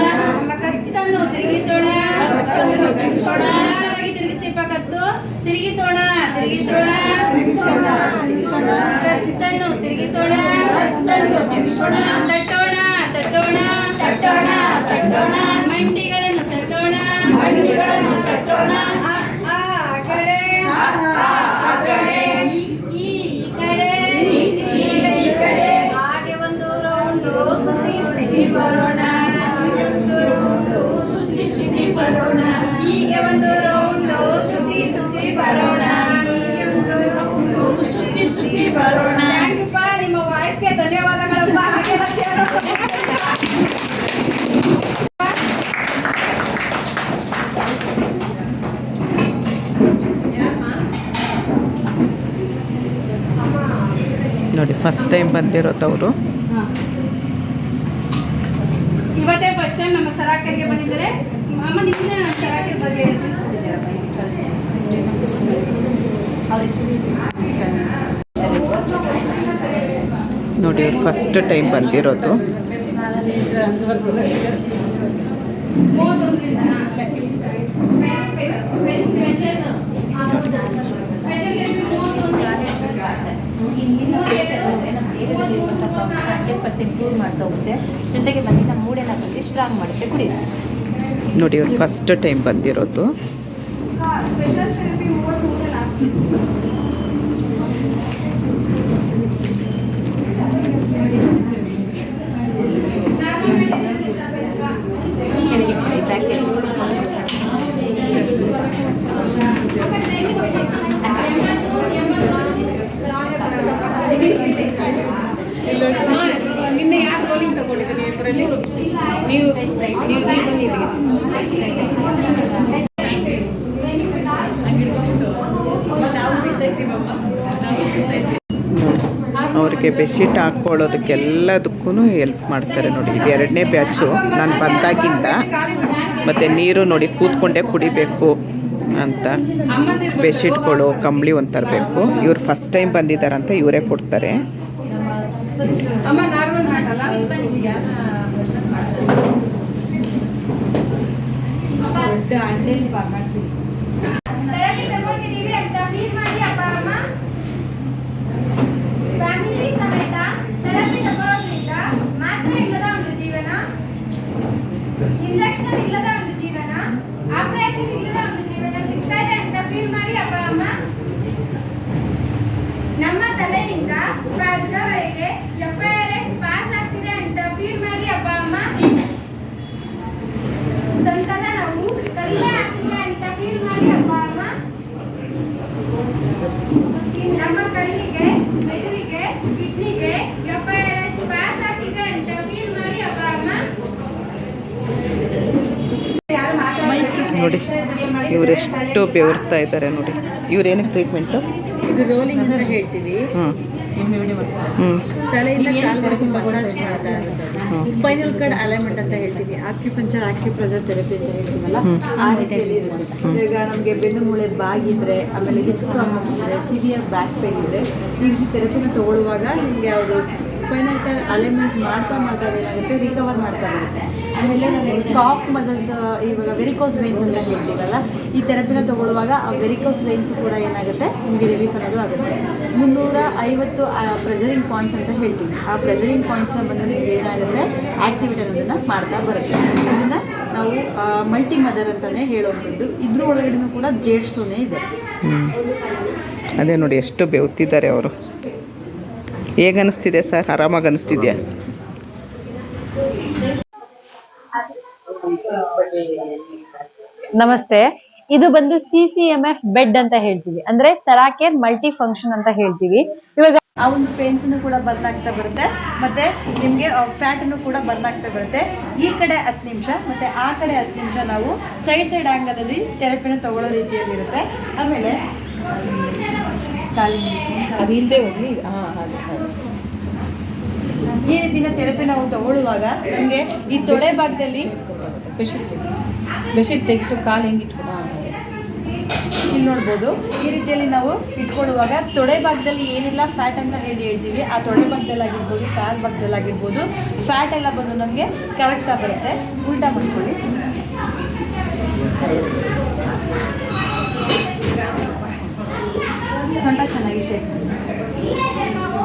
ಕತ್ತನ್ನು ತಿರುಗಿಸೋಣ ಕತ್ತನ್ನು ತಿರುಗಿಸೋಣ ನಿಧಾನವಾಗಿ ತಿರುಗಿಸಿಪ್ಪ ಕತ್ತು ತಿರುಗಿಸೋಣ ತಿರುಗಿಸೋಣ ತಿರುಗಿಸೋಣ ತಿರುಗಿಸೋಣ ಕತ್ತನ್ನು ತಿರುಗಿಸೋಣ ಕತ್ತನ್ನು ತಿರುಗಿಸೋಣ ತಟ್ಟೋಣ ತಟ್ಟೋಣ ತಟ್ಟೋಣ ತಟ್ಟೋಣ ಮಂಡಿಗಳನ್ನು ತಟ್ಟೋಣ ಮಂಡಿಗಳನ್ನು ತಟ್ಟೋಣ ಆ ಕಡೆ ಈ ಕಡೆ ಈ ಕಡೆ ಹಾಗೆ ಒಂದು ರೌಂಡ್ ಸುತ್ತಿ ಸುತ್ತಿ ಬರೋಣ ಹಾಗೆ ಒಂದು ರೌಂಡ್ ಸುತ್ತಿ ಸುತ್ತಿ ಬರೋಣ ಹೀಗೆ ಒಂದು ರೌಂಡ್ ಸುತ್ತಿ ಸುತ್ತಿ ಬರೋಣ ಹೀಗೆ ಒಂದು ರೌಂಡ್ ಸುತ್ತಿ ಸುತ್ತಿ ಬರೋಣ ಥ್ಯಾಂಕ್ ಯು ಪಾ ನಿಮ್ಮ ವಾಯ್ಸ್ಗೆ ಧನ್ಯವಾದಗಳಪ್ಪ ಹಾಗೆಲ್ಲ ನೋಡಿ ಫಸ್ಟ್ ಟೈಮ್ ಬಂದಿರೋದವರು. ಇವತ್ತೇ ಫಸ್ಟ್ ಟೈಮ್ ನಮ್ಮ ಸರಾಕರಿಗೆ ಬಂದಿದ್ದಾರೆ. ಅಮ್ಮ ನಿಮ್ಮನ್ನ ಸರಾಕರ ಬಗ್ಗೆ ತಿಳಿಸ್ಕೊಟ್ಟಿದ್ದೀರಪ್ಪ ಇಲ್ಲಿ ಕಳಿಸಿ. ನೋಡಿ ಇವ್ರು ಫಸ್ಟ್ ಟೈಮ್ ಬಂದಿರೋದು. 31 ಜನ ಇಂಪ್ರೂವ್ ಮಾಡ್ತಾ ಹೋಗುತ್ತೆ. ಜೊತೆಗೆ ಬಂದಿದ್ದ ಮೂಡೇನಾಗುತ್ತೆ ಸ್ಟ್ರಾಂಗ್ ಮಾಡುತ್ತೆ ಕುಡಿಯೋದು. ನೋಡಿ ಇವ್ರು ಫಸ್ಟ್ ಟೈಮ್ ಬಂದಿರೋದು. ಸ್ಪೆಷಲ್ ಥೆರಪಿ 33 ಕೆಳಗೆ ಕೊಡಿ, ಬ್ಯಾಕ್ ಕೆಳಗೆ. ನಿನ್ನೆ ಯಾರು ಗೋಲಿಂಗ್ ತಗೊಂಡಿದ್ದು ಇಬ್ಬರಲ್ಲಿ? ನೀವು ಬಂದಿದ್ದೀರಿ. ಅವ್ರಿಗೆ ಬೆಡ್ಶೀಟ್ ಹಾಕ್ಕೊಳ್ಳೋದಕ್ಕೆಲ್ಲದಕ್ಕೂ ಹೆಲ್ಪ್ ಮಾಡ್ತಾರೆ. ನೋಡಿ ಇದು 2ನೇ ಬ್ಯಾಚು ನಾನು ಬಂದಾಗಿಂದ. ಮತ್ತು ನೀರು ನೋಡಿ ಕೂತ್ಕೊಂಡೇ ಕುಡಿಬೇಕು ಅಂತ ಬೆಡ್ಶೀಟ್ಗಳು ಕಂಬಳಿ ಒಂದು ತರಬೇಕು. ಇವ್ರು ಫಸ್ಟ್ ಟೈಮ್ ಬಂದಿದ್ದಾರಂತ ಇವರೇ ಕೊಡ್ತಾರೆ. ಅಮ್ಮ ನಾರ್ಮಲ್ ಮಾಡಲ್ಲ ಥೆರಪಿ ತಗೊಂಡಿದ್ದೀವಿ ಅಂತ ಎಷ್ಟು ಬೆವರ್ತಾ ಇದ್ದಾರೆ ನೋಡಿ. ಇವ್ರೇನಕ್ಕೆ ಟ್ರೀಟ್ಮೆಂಟು? ಇದು ರೋಲಿಂಗ್ ಅಂತ ಹೇಳ್ತೀವಿ. ಹ್ಞೂ ಹ್ಞೂ ತಲೆಯಿಂದ ಕಾಲ್ವರೆಗೂ ಮಸಾಜ್ ಮಾಡ್ತಾ ಇರುತ್ತೆ. ಸ್ಪೈನಲ್ ಕಾರ್ಡ್ ಅಲೈನ್ಮೆಂಟ್ ಅಂತ ಹೇಳ್ತೀವಿ. ಆಕ್ಯುಪಂಚರ್ ಆಕ್ಯುಪ್ರೆಷರ್ ಥೆರಪಿ ಅಂತ ಹೇಳ್ತೀವಲ್ಲ, ಆ ರೀತಿಯಲ್ಲಿ ಇರುತ್ತೆ. ಇವಾಗ ನಮಗೆ ಬೆನ್ನು ಮೂಳೆ ಬಾಗಿದ್ರೆ, ಆಮೇಲೆ ಡಿಸ್ಕ್ ಪ್ರಾಬ್ಲಮ್ಸ್ ಇದ್ರೆ, ಸಿವಿಯರ್ ಬ್ಯಾಕ್ ಪೇನ್ ಇದ್ರೆ, ಈ ರೀತಿ ಥೆರಪಿನ ತಗೊಳ್ಳುವಾಗ ನಿಮಗೆ ಯಾವುದು ಸ್ಪೈನಲ್ ಕಾರ್ಡ್ ಅಲೈನ್ಮೆಂಟ್ ಮಾಡ್ತಾ ಏನಾಗುತ್ತೆ, ರಿಕವರ್ ಮಾಡ್ತಾ ಬರುತ್ತೆ. ಆಮೇಲೆ ನಮಗೆ ಕಾಫ್ ಮಸಲ್ಸ್, ಇವಾಗ ವೆರಿಕೋಸ್ ವೇನ್ಸ್ ಅಂತ ಹೇಳ್ತೀವಲ್ಲ, ಈ ಥೆರಪಿನ ತಗೊಳ್ಳುವಾಗ ಆ ವೆರಿಕೋಸ್ ವೇನ್ಸ್ ಕೂಡ ಏನಾಗುತ್ತೆ, ನಿಮಗೆ ರಿಲೀಫ್ ಅನ್ನೋದು ಆಗುತ್ತೆ. 350 ಪ್ರೆಷರಿಂಗ್ ಪಾಯಿಂಟ್ಸ್ ಅಂತ ಹೇಳ್ತೀವಿ. ಆ ಪ್ರೆಷರಿಂಗ್ ಪಾಯಿಂಟ್ಸ್ನ ಬಂದು ನಿಮಗೆ ಏನಾಗುತ್ತೆ, ಆ್ಯಕ್ಟಿವಿಟಿ ಅನ್ನೋದನ್ನು ಮಾಡ್ತಾ ಬರುತ್ತೆ. ಇದನ್ನು ನಾವು ಮಲ್ಟಿ ಮದರ್ ಅಂತಲೇ ಹೇಳುವಂಥದ್ದು. ಇದ್ರ ಒಳಗಡೆನೂ ಕೂಡ ಜೇಡ್ ಸ್ಟೋನೇ ಇದೆ. ಅದೇ ನೋಡಿ ಎಷ್ಟು ಬೆವ್ತಿದ್ದಾರೆ ಅವರು. ಹೇಗೆ ಅನ್ನಿಸ್ತಿದೆ ಸರ್? ಆರಾಮಾಗಿ ಅನ್ನಿಸ್ತಿದ್ಯಾ? ನಮಸ್ತೆ. ಇದು ಬಂದು CCMF ಬೆಡ್ ಅಂತ ಹೇಳ್ತೀವಿ, ಅಂದ್ರೆ ಸರಾಕೇರ್ ಮಲ್ಟಿ ಫಂಕ್ಷನ್ ಅಂತ ಹೇಳ್ತೀವಿ. ಇವಾಗ ಆ ಒಂದು ಪೇನ್ಸನ್ನು ಕೂಡ ಬರ್ನ್ ಆಗ್ತಾ ಬರುತ್ತೆ, ಮತ್ತೆ ನಿಮಗೆ ಫ್ಯಾಟನ್ನು ಕೂಡ ಬರ್ನ್ ಆಗ್ತಾ ಬರುತ್ತೆ. ಈ ಕಡೆ 10 ನಿಮಿಷ ಮತ್ತೆ ಆ ಕಡೆ 10 ನಿಮಿಷ ನಾವು ಸೈಡ್ ಆ್ಯಂಗಲಲ್ಲಿ ಥೆರಪಿನ ತಗೊಳ್ಳೋ ರೀತಿಯಲ್ಲಿ ಇರುತ್ತೆ. ಆಮೇಲೆ ಅದು ಇಲ್ಲದೆ ಹೋಗಿ ಈ ರೀತಿನ ಥೆರಪಿ ನಾವು ತಗೊಳ್ಳುವಾಗ ನಮಗೆ ಈ ತೊಡೆ ಭಾಗದಲ್ಲಿ ಬೆಡ್ಶೀಟ್ ತೆಗೆದು ಕಾಲು ಹೆಂಗೆ ಇಟ್ಕೊಂಡು ಇಲ್ಲಿ ನೋಡ್ಬೋದು. ಈ ರೀತಿಯಲ್ಲಿ ನಾವು ಇಟ್ಕೊಳ್ಳುವಾಗ ತೊಡೆ ಭಾಗದಲ್ಲಿ ಏನೆಲ್ಲ ಫ್ಯಾಟ್ ಅಂತ ಹೇಳ್ತೀವಿ, ಆ ತೊಡೆ ಭಾಗದಲ್ಲಿ ಆಗಿರ್ಬೋದು, ಕಾಲು ಭಾಗದಲ್ಲಿ ಆಗಿರ್ಬೋದು, ಫ್ಯಾಟ್ ಎಲ್ಲ ಬಂದು ನಮಗೆ ಕರೆಕ್ಟಾಗಿ ಬರುತ್ತೆ. ಉಲ್ಟಾ ಮಾಡ್ಕೊಳ್ಳಿ. ಸೊಂಟ ಚೆನ್ನಾಗಿ ಶೇಕ್ ಮಾಡಿ.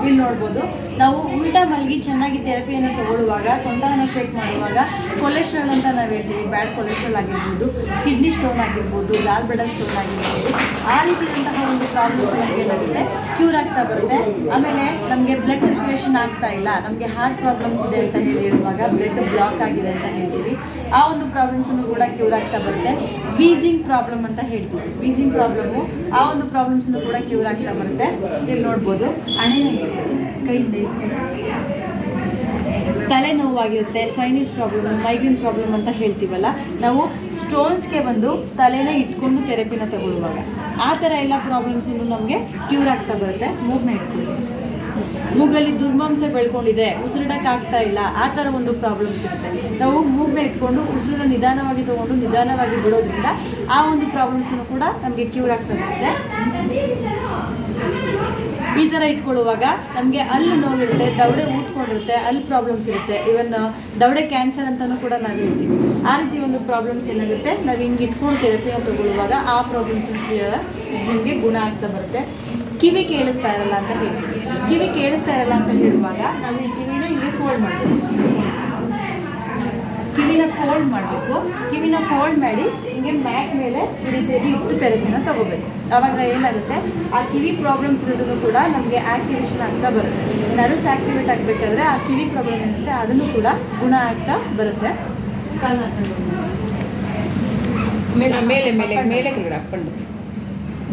ಇಲ್ಲಿ ನೋಡ್ಬೋದು, ನಾವು ಉಲ್ಟಾ ಮಲಗಿ ಚೆನ್ನಾಗಿ ಥೆರಪಿಯನ್ನು ತಗೊಳ್ಳುವಾಗ, ಸೊಂಟವನ್ನು ಶೇಕ್ ಮಾಡುವಾಗ ಕೊಲೆಸ್ಟ್ರಾಲ್ ಅಂತ ನಾವು ಹೇಳ್ತೀವಿ, ಬ್ಯಾಡ್ ಕೊಲೆಸ್ಟ್ರಾಲ್ ಆಗಿರ್ಬೋದು, ಕಿಡ್ನಿ ಸ್ಟೋನ್ ಆಗಿರ್ಬೋದು, ಗಾಲ್ ಬ್ಲಾಡರ್ ಸ್ಟೋನ್ ಆಗಿರ್ಬೋದು, ಆ ರೀತಿಯಾದಂತಹ ಒಂದು ಪ್ರಾಬ್ಲಮ್ಸ್ ನಮಗೆ ಏನಾಗುತ್ತೆ, ಕ್ಯೂರ್ ಆಗ್ತಾ ಬರುತ್ತೆ. ಆಮೇಲೆ ನಮಗೆ ಬ್ಲಡ್ ಸರ್ಕ್ಯುಲೇಷನ್ ಆಗ್ತಾ ಇಲ್ಲ, ನಮಗೆ ಹಾರ್ಟ್ ಪ್ರಾಬ್ಲಮ್ಸ್ ಇದೆ ಅಂತ ಹೇಳುವಾಗ, ಬ್ಲಡ್ ಬ್ಲಾಕ್ ಆಗಿದೆ ಅಂತ ಹೇಳ್ತೀವಿ, ಆ ಒಂದು ಪ್ರಾಬ್ಲಮ್ಸನ್ನು ಕೂಡ ಕ್ಯೂರ್ ಆಗ್ತಾ ಬರುತ್ತೆ. ವೀಸಿಂಗ್ ಪ್ರಾಬ್ಲಮ್ ಅಂತ ಹೇಳ್ತೀವಿ, ವೀಸಿಂಗ್ ಪ್ರಾಬ್ಲಮ್ಮು, ಆ ಒಂದು ಪ್ರಾಬ್ಲಮ್ಸನ್ನು ಕೂಡ ಕ್ಯೂರ್ ಆಗ್ತಾ ಬರುತ್ತೆ. ಇಲ್ಲಿ ನೋಡ್ಬೋದು, ಕೈಯಿಂದ ತಲೆನೋವಾಗಿರುತ್ತೆ, ಸೈನಿಸ್ ಪ್ರಾಬ್ಲಮ್, ಮೈಗ್ರೇನ್ ಪ್ರಾಬ್ಲಮ್ ಅಂತ ಹೇಳ್ತೀವಲ್ಲ, ನಾವು ಸ್ಟೋನ್ಸ್ಗೆ ಬಂದು ತಲೆನ ಇಟ್ಕೊಂಡು ಥೆರಪಿನ ತಗೊಳ್ಳುವಾಗ ಆ ಥರ ಎಲ್ಲ ಪ್ರಾಬ್ಲಮ್ಸನ್ನು ನಮಗೆ ಕ್ಯೂರ್ ಆಗ್ತಾ ಬರುತ್ತೆ. ಮೂಗನ್ನ ಇಟ್ಕೊಳ್ಳಿ. ಮೂಗಲ್ಲಿ ದುರ್ಮಾಂಸ ಬೆಳ್ಕೊಂಡಿದೆ, ಉಸಿರಿಡೋಕ್ಕಾಗ್ತಾ ಇಲ್ಲ, ಆ ಥರ ಒಂದು ಪ್ರಾಬ್ಲಮ್ಸ್ ಇರುತ್ತೆ. ನಾವು ಮೂಗನ್ನ ಇಟ್ಕೊಂಡು ಉಸಿರನ್ನ ನಿಧಾನವಾಗಿ ತೊಗೊಂಡು ನಿಧಾನವಾಗಿ ಬಿಡೋದ್ರಿಂದ ಆ ಒಂದು ಪ್ರಾಬ್ಲಮ್ಸನ್ನು ಕೂಡ ನಮಗೆ ಕ್ಯೂರ್ ಆಗ್ತಾ ಬರುತ್ತೆ. ಈ ಥರ ಇಟ್ಕೊಳ್ಳುವಾಗ ನಮಗೆ ಅಲ್ಲಿ ನೋವಿರುತ್ತೆ, ದವಡೆ ಊದ್ಕೊಂಡಿರುತ್ತೆ, ಅಲ್ಲಿ ಪ್ರಾಬ್ಲಮ್ಸ್ ಇರುತ್ತೆ. ಇವನ್ ದವಡೆ ಕ್ಯಾನ್ಸರ್ ಅಂತಲೂ ಕೂಡ ನಾವು ಹೇಳ್ತೀವಿ. ಆ ರೀತಿ ಒಂದು ಪ್ರಾಬ್ಲಮ್ಸ್ ಏನಾಗುತ್ತೆ, ನಾವು ಹಿಂಗೆ ಇಟ್ಕೊಂಡು ಥೆರಪಿನ ತಗೊಳ್ಳುವಾಗ ಆ ಪ್ರಾಬ್ಲಮ್ಸ್ ನಿಮಗೆ ಗುಣ ಆಗ್ತಾ ಬರುತ್ತೆ. ಕಿವಿ ಕೇಳಿಸ್ತಾ ಇರಲ್ಲ ಅಂತ ಹೇಳ್ತೀವಿ. ಕಿವಿ ಕೇಳಿಸ್ತಾ ಇರಲ್ಲ ಅಂತ ಹೇಳುವಾಗ ನಾವು ಈ ಕಿವಿನ ಹಿಂಗೆ ಫೋಲ್ಡ್ ಮಾಡಬೇಕು. ಕಿವಿನ ಫೋಲ್ಡ್ ಮಾಡಬೇಕು. ಕಿವಿನ ಫೋಲ್ಡ್ ಮಾಡಿ ಹಿಂಗೆ ಮ್ಯಾಟ್ ಮೇಲೆ ಈ ರೀತಿಯಾಗಿ ಇಟ್ಟು ಥೆರಪಿನ ತಗೋಬೇಕು. ಆವಾಗ ಏನಾಗುತ್ತೆ, ಆ ಕಿವಿ ಪ್ರಾಬ್ಲಮ್ಸ್ ಇರೋದನ್ನು ಕೂಡ ನಮಗೆ ಆ್ಯಕ್ಟಿವೇಶನ್ ಆಗ್ತಾ ಬರುತ್ತೆ. ನರ್ವ್ಸ್ ಆ್ಯಕ್ಟಿವೇಟ್ ಆಗಬೇಕಾದ್ರೆ ಆ ಕಿವಿ ಪ್ರಾಬ್ಲಮ್ ಏನಿರುತ್ತೆ ಅದನ್ನು ಕೂಡ ಗುಣ ಆಗ್ತಾ ಬರುತ್ತೆ. ಮೇಲೆ ಮೇಲೆ ಮೇಲೆ ಮೇಲೆ ಹಾಕ್ಕೊಂಡು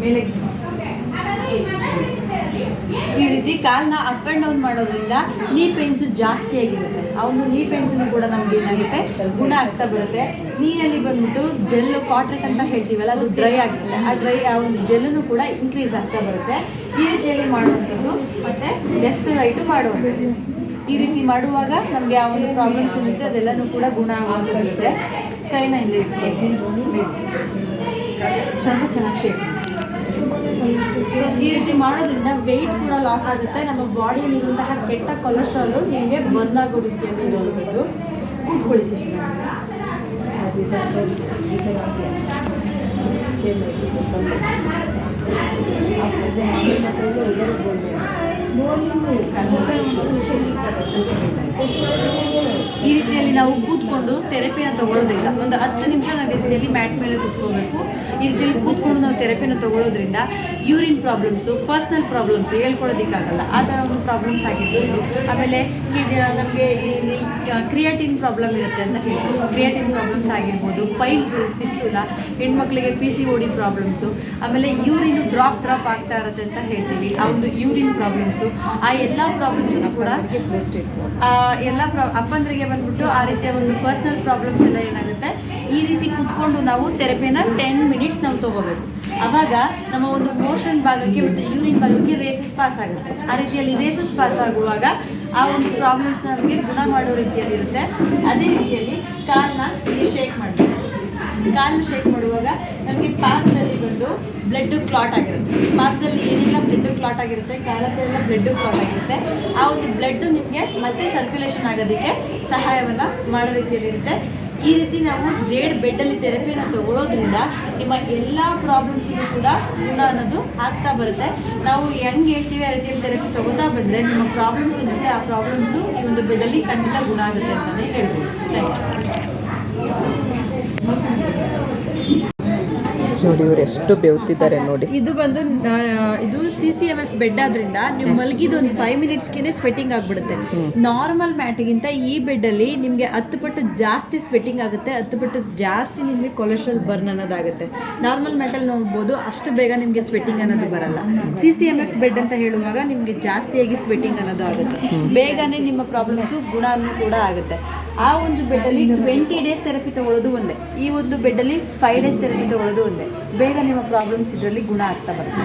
ಮೇಲೆ ಈ ರೀತಿ ಕಾಲನ್ನ ಅಪ್ ಆ್ಯಂಡ್ ಡೌನ್ ಮಾಡೋದ್ರಿಂದ ನೀ ಪೇನ್ಸು ಜಾಸ್ತಿ ಆಗಿರುತ್ತೆ. ಆ ಒಂದು ನೀ ಪೇನ್ಸನ್ನು ಕೂಡ ನಮ್ಗೆ ಏನಾಗುತ್ತೆ, ಗುಣ ಆಗ್ತಾ ಬರುತ್ತೆ. ನೀರಲ್ಲಿ ಬಂದ್ಬಿಟ್ಟು ಜೆಲ್ಲು ಕಾಟ್ರೆಟ್ ಅಂತ ಹೇಳ್ತೀವಲ್ಲ, ಅದು ಡ್ರೈ ಆಗಿರುತ್ತೆ. ಆ ಒಂದು ಜೆಲ್ಲನ್ನು ಕೂಡ ಇನ್ಕ್ರೀಸ್ ಆಗ್ತಾ ಬರುತ್ತೆ. ಈ ರೀತಿಯಲ್ಲಿ ಮಾಡುವಂಥದ್ದು ಮತ್ತು ಲೆಫ್ಟ್ ರೈಟು ಮಾಡುವಂಥದ್ದು. ಈ ರೀತಿ ಮಾಡುವಾಗ ನಮಗೆ ಆ ಒಂದು ಪ್ರಾಬ್ಲಮ್ಸ್ ಇರುತ್ತೆ, ಅದೆಲ್ಲನೂ ಕೂಡ ಗುಣ ಆಗುವಂಥದ್ದಿರುತ್ತೆ. ಕೈನ ಹಿಂದೆ ಇಟ್ಕೊಂಡು ಸ್ವಲ್ಪ ಚೆನ್ನಾಗಿ ಶೇಕ್. ಈ ರೀತಿ ಮಾಡೋದ್ರಿಂದ ವೆಯ್ಟ್ ಕೂಡ ಲಾಸ್ ಆಗುತ್ತೆ. ನಮ್ಮ ಬಾಡಿಯಲ್ಲಿರುವಂತಹ ಕೆಟ್ಟ ಕೊಲೆಸ್ಟ್ರಾಲು ನಿಮಗೆ ಬರ್ನ್ ಆಗೋ ರೀತಿಯಲ್ಲಿ ಇರುವಂಥದ್ದು. ಕೂತ್ಕೊಳ್ಳಿ ಸಿಸ್ಟರ್. ಈ ರೀತಿಯಲ್ಲಿ ನಾವು ಕೂತ್ಕೊಂಡು ಥೆರಪಿನ ತಗೊಳ್ಳೋದ್ರಿಂದ ಒಂದು 10 ನಿಮಿಷ ನಾವು ಈ ರೀತಿಯಲ್ಲಿ ಮ್ಯಾಟ್ ಮೇಲೆ ಕೂತ್ಕೋಬೇಕು. ಈ ರೀತಿಯಲ್ಲಿ ಕೂತ್ಕೊಂಡು ನಾವು ಥೆರಪಿನ ತಗೊಳ್ಳೋದ್ರಿಂದ ಯೂರಿನ್ ಪ್ರಾಬ್ಲಮ್ಸು, ಪರ್ಸ್ನಲ್ ಪ್ರಾಬ್ಲಮ್ಸ್ ಹೇಳ್ಕೊಳ್ಳೋದಕ್ಕಾಗಲ್ಲ, ಆ ಥರ ಒಂದು ಪ್ರಾಬ್ಲಮ್ಸ್ ಆಗಿರ್ಬೋದು. ಆಮೇಲೆ ನಮಗೆ ಇಲ್ಲಿ ಕ್ರಿಯಾಟಿನ್ ಪ್ರಾಬ್ಲಮ್ ಇರುತ್ತೆ ಅಂತ ಹೇಳ್ಬೋದು, ಕ್ರಿಯಾಟಿನ್ ಪ್ರಾಬ್ಲಮ್ಸ್ ಆಗಿರ್ಬೋದು, ಪೈಲ್ಸು, ಪಿಸ್ತೂಲ, ಹೆಣ್ಮಕ್ಳಿಗೆ PCOD ಪ್ರಾಬ್ಲಮ್ಸು, ಆಮೇಲೆ ಯೂರಿನ್ ಡ್ರಾಪ್ ಆಗ್ತಾ ಇರುತ್ತೆ ಅಂತ ಹೇಳ್ತೀವಿ. ಆ ಒಂದು ಯೂರಿನ್ ಪ್ರಾಬ್ಲಮ್ಸು ಪ್ರಾಬ್ಲಮ್ಸು, ಆ ಎಲ್ಲ ಪ್ರಾಬ್ಲಮ್ಸನ್ನು ಕೂಡ ಅಪ್ಪಂದ್ರಿಗೆ ಬಂದ್ಬಿಟ್ಟು ಆ ರೀತಿಯ ಒಂದು ಪರ್ಸ್ನಲ್ ಪ್ರಾಬ್ಲಮ್ಸ್ ಎಲ್ಲ ಏನಾಗುತ್ತೆ, ಈ ರೀತಿ ಕೂತ್ಕೊಂಡು ನಾವು ಥೆರಪಿನ 10 ಮಿನಿಟ್ಸ್ ನಾವು ತೊಗೋಬೇಕು. ಆವಾಗ ನಮ್ಮ ಒಂದು ಮೋಷನ್ ಭಾಗಕ್ಕೆ ಮತ್ತು ಯೂರಿನ್ ಭಾಗಕ್ಕೆ ರೇಸಸ್ ಪಾಸ್ ಆಗುತ್ತೆ. ಆ ರೀತಿಯಲ್ಲಿ ರೇಸಸ್ ಪಾಸ್ ಆಗುವಾಗ ಆ ಒಂದು ಪ್ರಾಬ್ಲಮ್ಸ್ ನಮಗೆ ಗುಣ ಮಾಡೋ ರೀತಿಯಲ್ಲಿ ಇರುತ್ತೆ. ಅದೇ ರೀತಿಯಲ್ಲಿ ಕಾಲನ್ನ ಇಲ್ಲಿ ಶೇಕ್ ಮಾಡಬೇಕು. ಕಾಲನ್ನ ಶೇಕ್ ಮಾಡುವಾಗ ನಮಗೆ ಪಾದದಲ್ಲಿ ಬಂದು ಬ್ಲಡ್ ಕ್ಲಾಟ್ ಆಗಿರುತ್ತೆ. ಪಾದದಲ್ಲಿ ಏನೆಲ್ಲ ಬ್ಲಡ್ ಕ್ಲಾಟ್ ಆಗಿರುತ್ತೆ, ಕಾಲದಲ್ಲೆಲ್ಲ ಬ್ಲಡ್ ಕ್ಲಾಟ್ ಆಗಿರುತ್ತೆ. ಆ ಒಂದು ಬ್ಲಡ್ ನಿಮಗೆ ಮತ್ತೆ ಸರ್ಕ್ಯುಲೇಷನ್ ಆಗೋದಕ್ಕೆ ಸಹಾಯವನ್ನು ಮಾಡೋ ರೀತಿಯಲ್ಲಿರುತ್ತೆ. ಈ ರೀತಿ ನಾವು ಜೇಡ್ ಬೆಡ್ಡಲ್ಲಿ ಥೆರಪಿಯನ್ನು ತಗೊಳ್ಳೋದ್ರಿಂದ ನಿಮ್ಮ ಎಲ್ಲ ಪ್ರಾಬ್ಲಮ್ಸನ್ನು ಕೂಡ ಗುಣ ಅನ್ನೋದು ಆಗ್ತಾ ಬರುತ್ತೆ. ನಾವು ಹೆಂಗೆ ಹೇಳ್ತೀವಿ ಆ ರೀತಿಯಲ್ಲಿ ಥೆರಪಿ ತಗೋತಾ ಬಂದರೆ ನಿಮ್ಮ ಪ್ರಾಬ್ಲಮ್ಸ್ ಏನಿರುತ್ತೆ ಆ ಪ್ರಾಬ್ಲಮ್ಸು ಈ ಒಂದು ಬೆಡ್ಡಲ್ಲಿ ಖಂಡಿತ ಗುಣ ಆಗುತ್ತೆ ಅಂತಲೇ ಹೇಳ್ಬೋದು. Thank you. ನೋಡಿ ಇವ್ರು ಎಷ್ಟು ಬೆವ್ತಿದ್ದಾರೆ ನೋಡಿ. ಇದು ಬಂದು ಇದು CCMF ಬೆಡ್ ಆದ್ರಿಂದ ನೀವು ಮಲಗಿದ ಒಂದು 5 ಮಿನಿಟ್ಸ್ಗೆ ಸ್ವೆಟ್ಟಿಂಗ್ ಆಗಿಬಿಡುತ್ತೆ. ನಾರ್ಮಲ್ ಮ್ಯಾಟಿಗಿಂತ ಈ ಬೆಡ್ಡಲ್ಲಿ ನಿಮಗೆ 10 ಪಟ್ಟು ಜಾಸ್ತಿ ಸ್ವೆಟ್ಟಿಂಗ್ ಆಗುತ್ತೆ, 10 ಪಟ್ಟು ಜಾಸ್ತಿ ನಿಮಗೆ ಕೊಲೆಸ್ಟ್ರಾಲ್ ಬರ್ನ್ ಅನ್ನೋದಾಗುತ್ತೆ. ನಾರ್ಮಲ್ ಮ್ಯಾಟಲ್ಲಿ ನೋಡ್ಬೋದು ಅಷ್ಟು ಬೇಗ ನಿಮಗೆ ಸ್ವೆಟ್ಟಿಂಗ್ ಅನ್ನೋದು ಬರಲ್ಲ. CCMF ಬೆಡ್ ಅಂತ ಹೇಳುವಾಗ ನಿಮಗೆ ಜಾಸ್ತಿಯಾಗಿ ಸ್ವೆಟ್ಟಿಂಗ್ ಅನ್ನೋದು ಆಗುತ್ತೆ, ಬೇಗನೆ ನಿಮ್ಮ ಪ್ರಾಬ್ಲಮ್ಸು ಗುಣನೂ ಕೂಡ ಆಗುತ್ತೆ. ಆ ಒಂದು ಬೆಡ್ಡಲ್ಲಿ 20 ಡೇಸ್ ಥೆರಪಿ ತಗೊಳ್ಳೋದು ಒಂದೇ, ಈ ಒಂದು ಬೆಡ್ಡಲ್ಲಿ 5 ಡೇಸ್ ಥೆರಪಿ ತಗೊಳ್ಳೋದು ಒಂದೇ. ಬೇಗ ನಿಮ್ಮ ಪ್ರಾಬ್ಲಮ್ಸ್ ಇದರಲ್ಲಿ ಗುಣ ಆಗ್ತಾ ಬರುತ್ತೆ.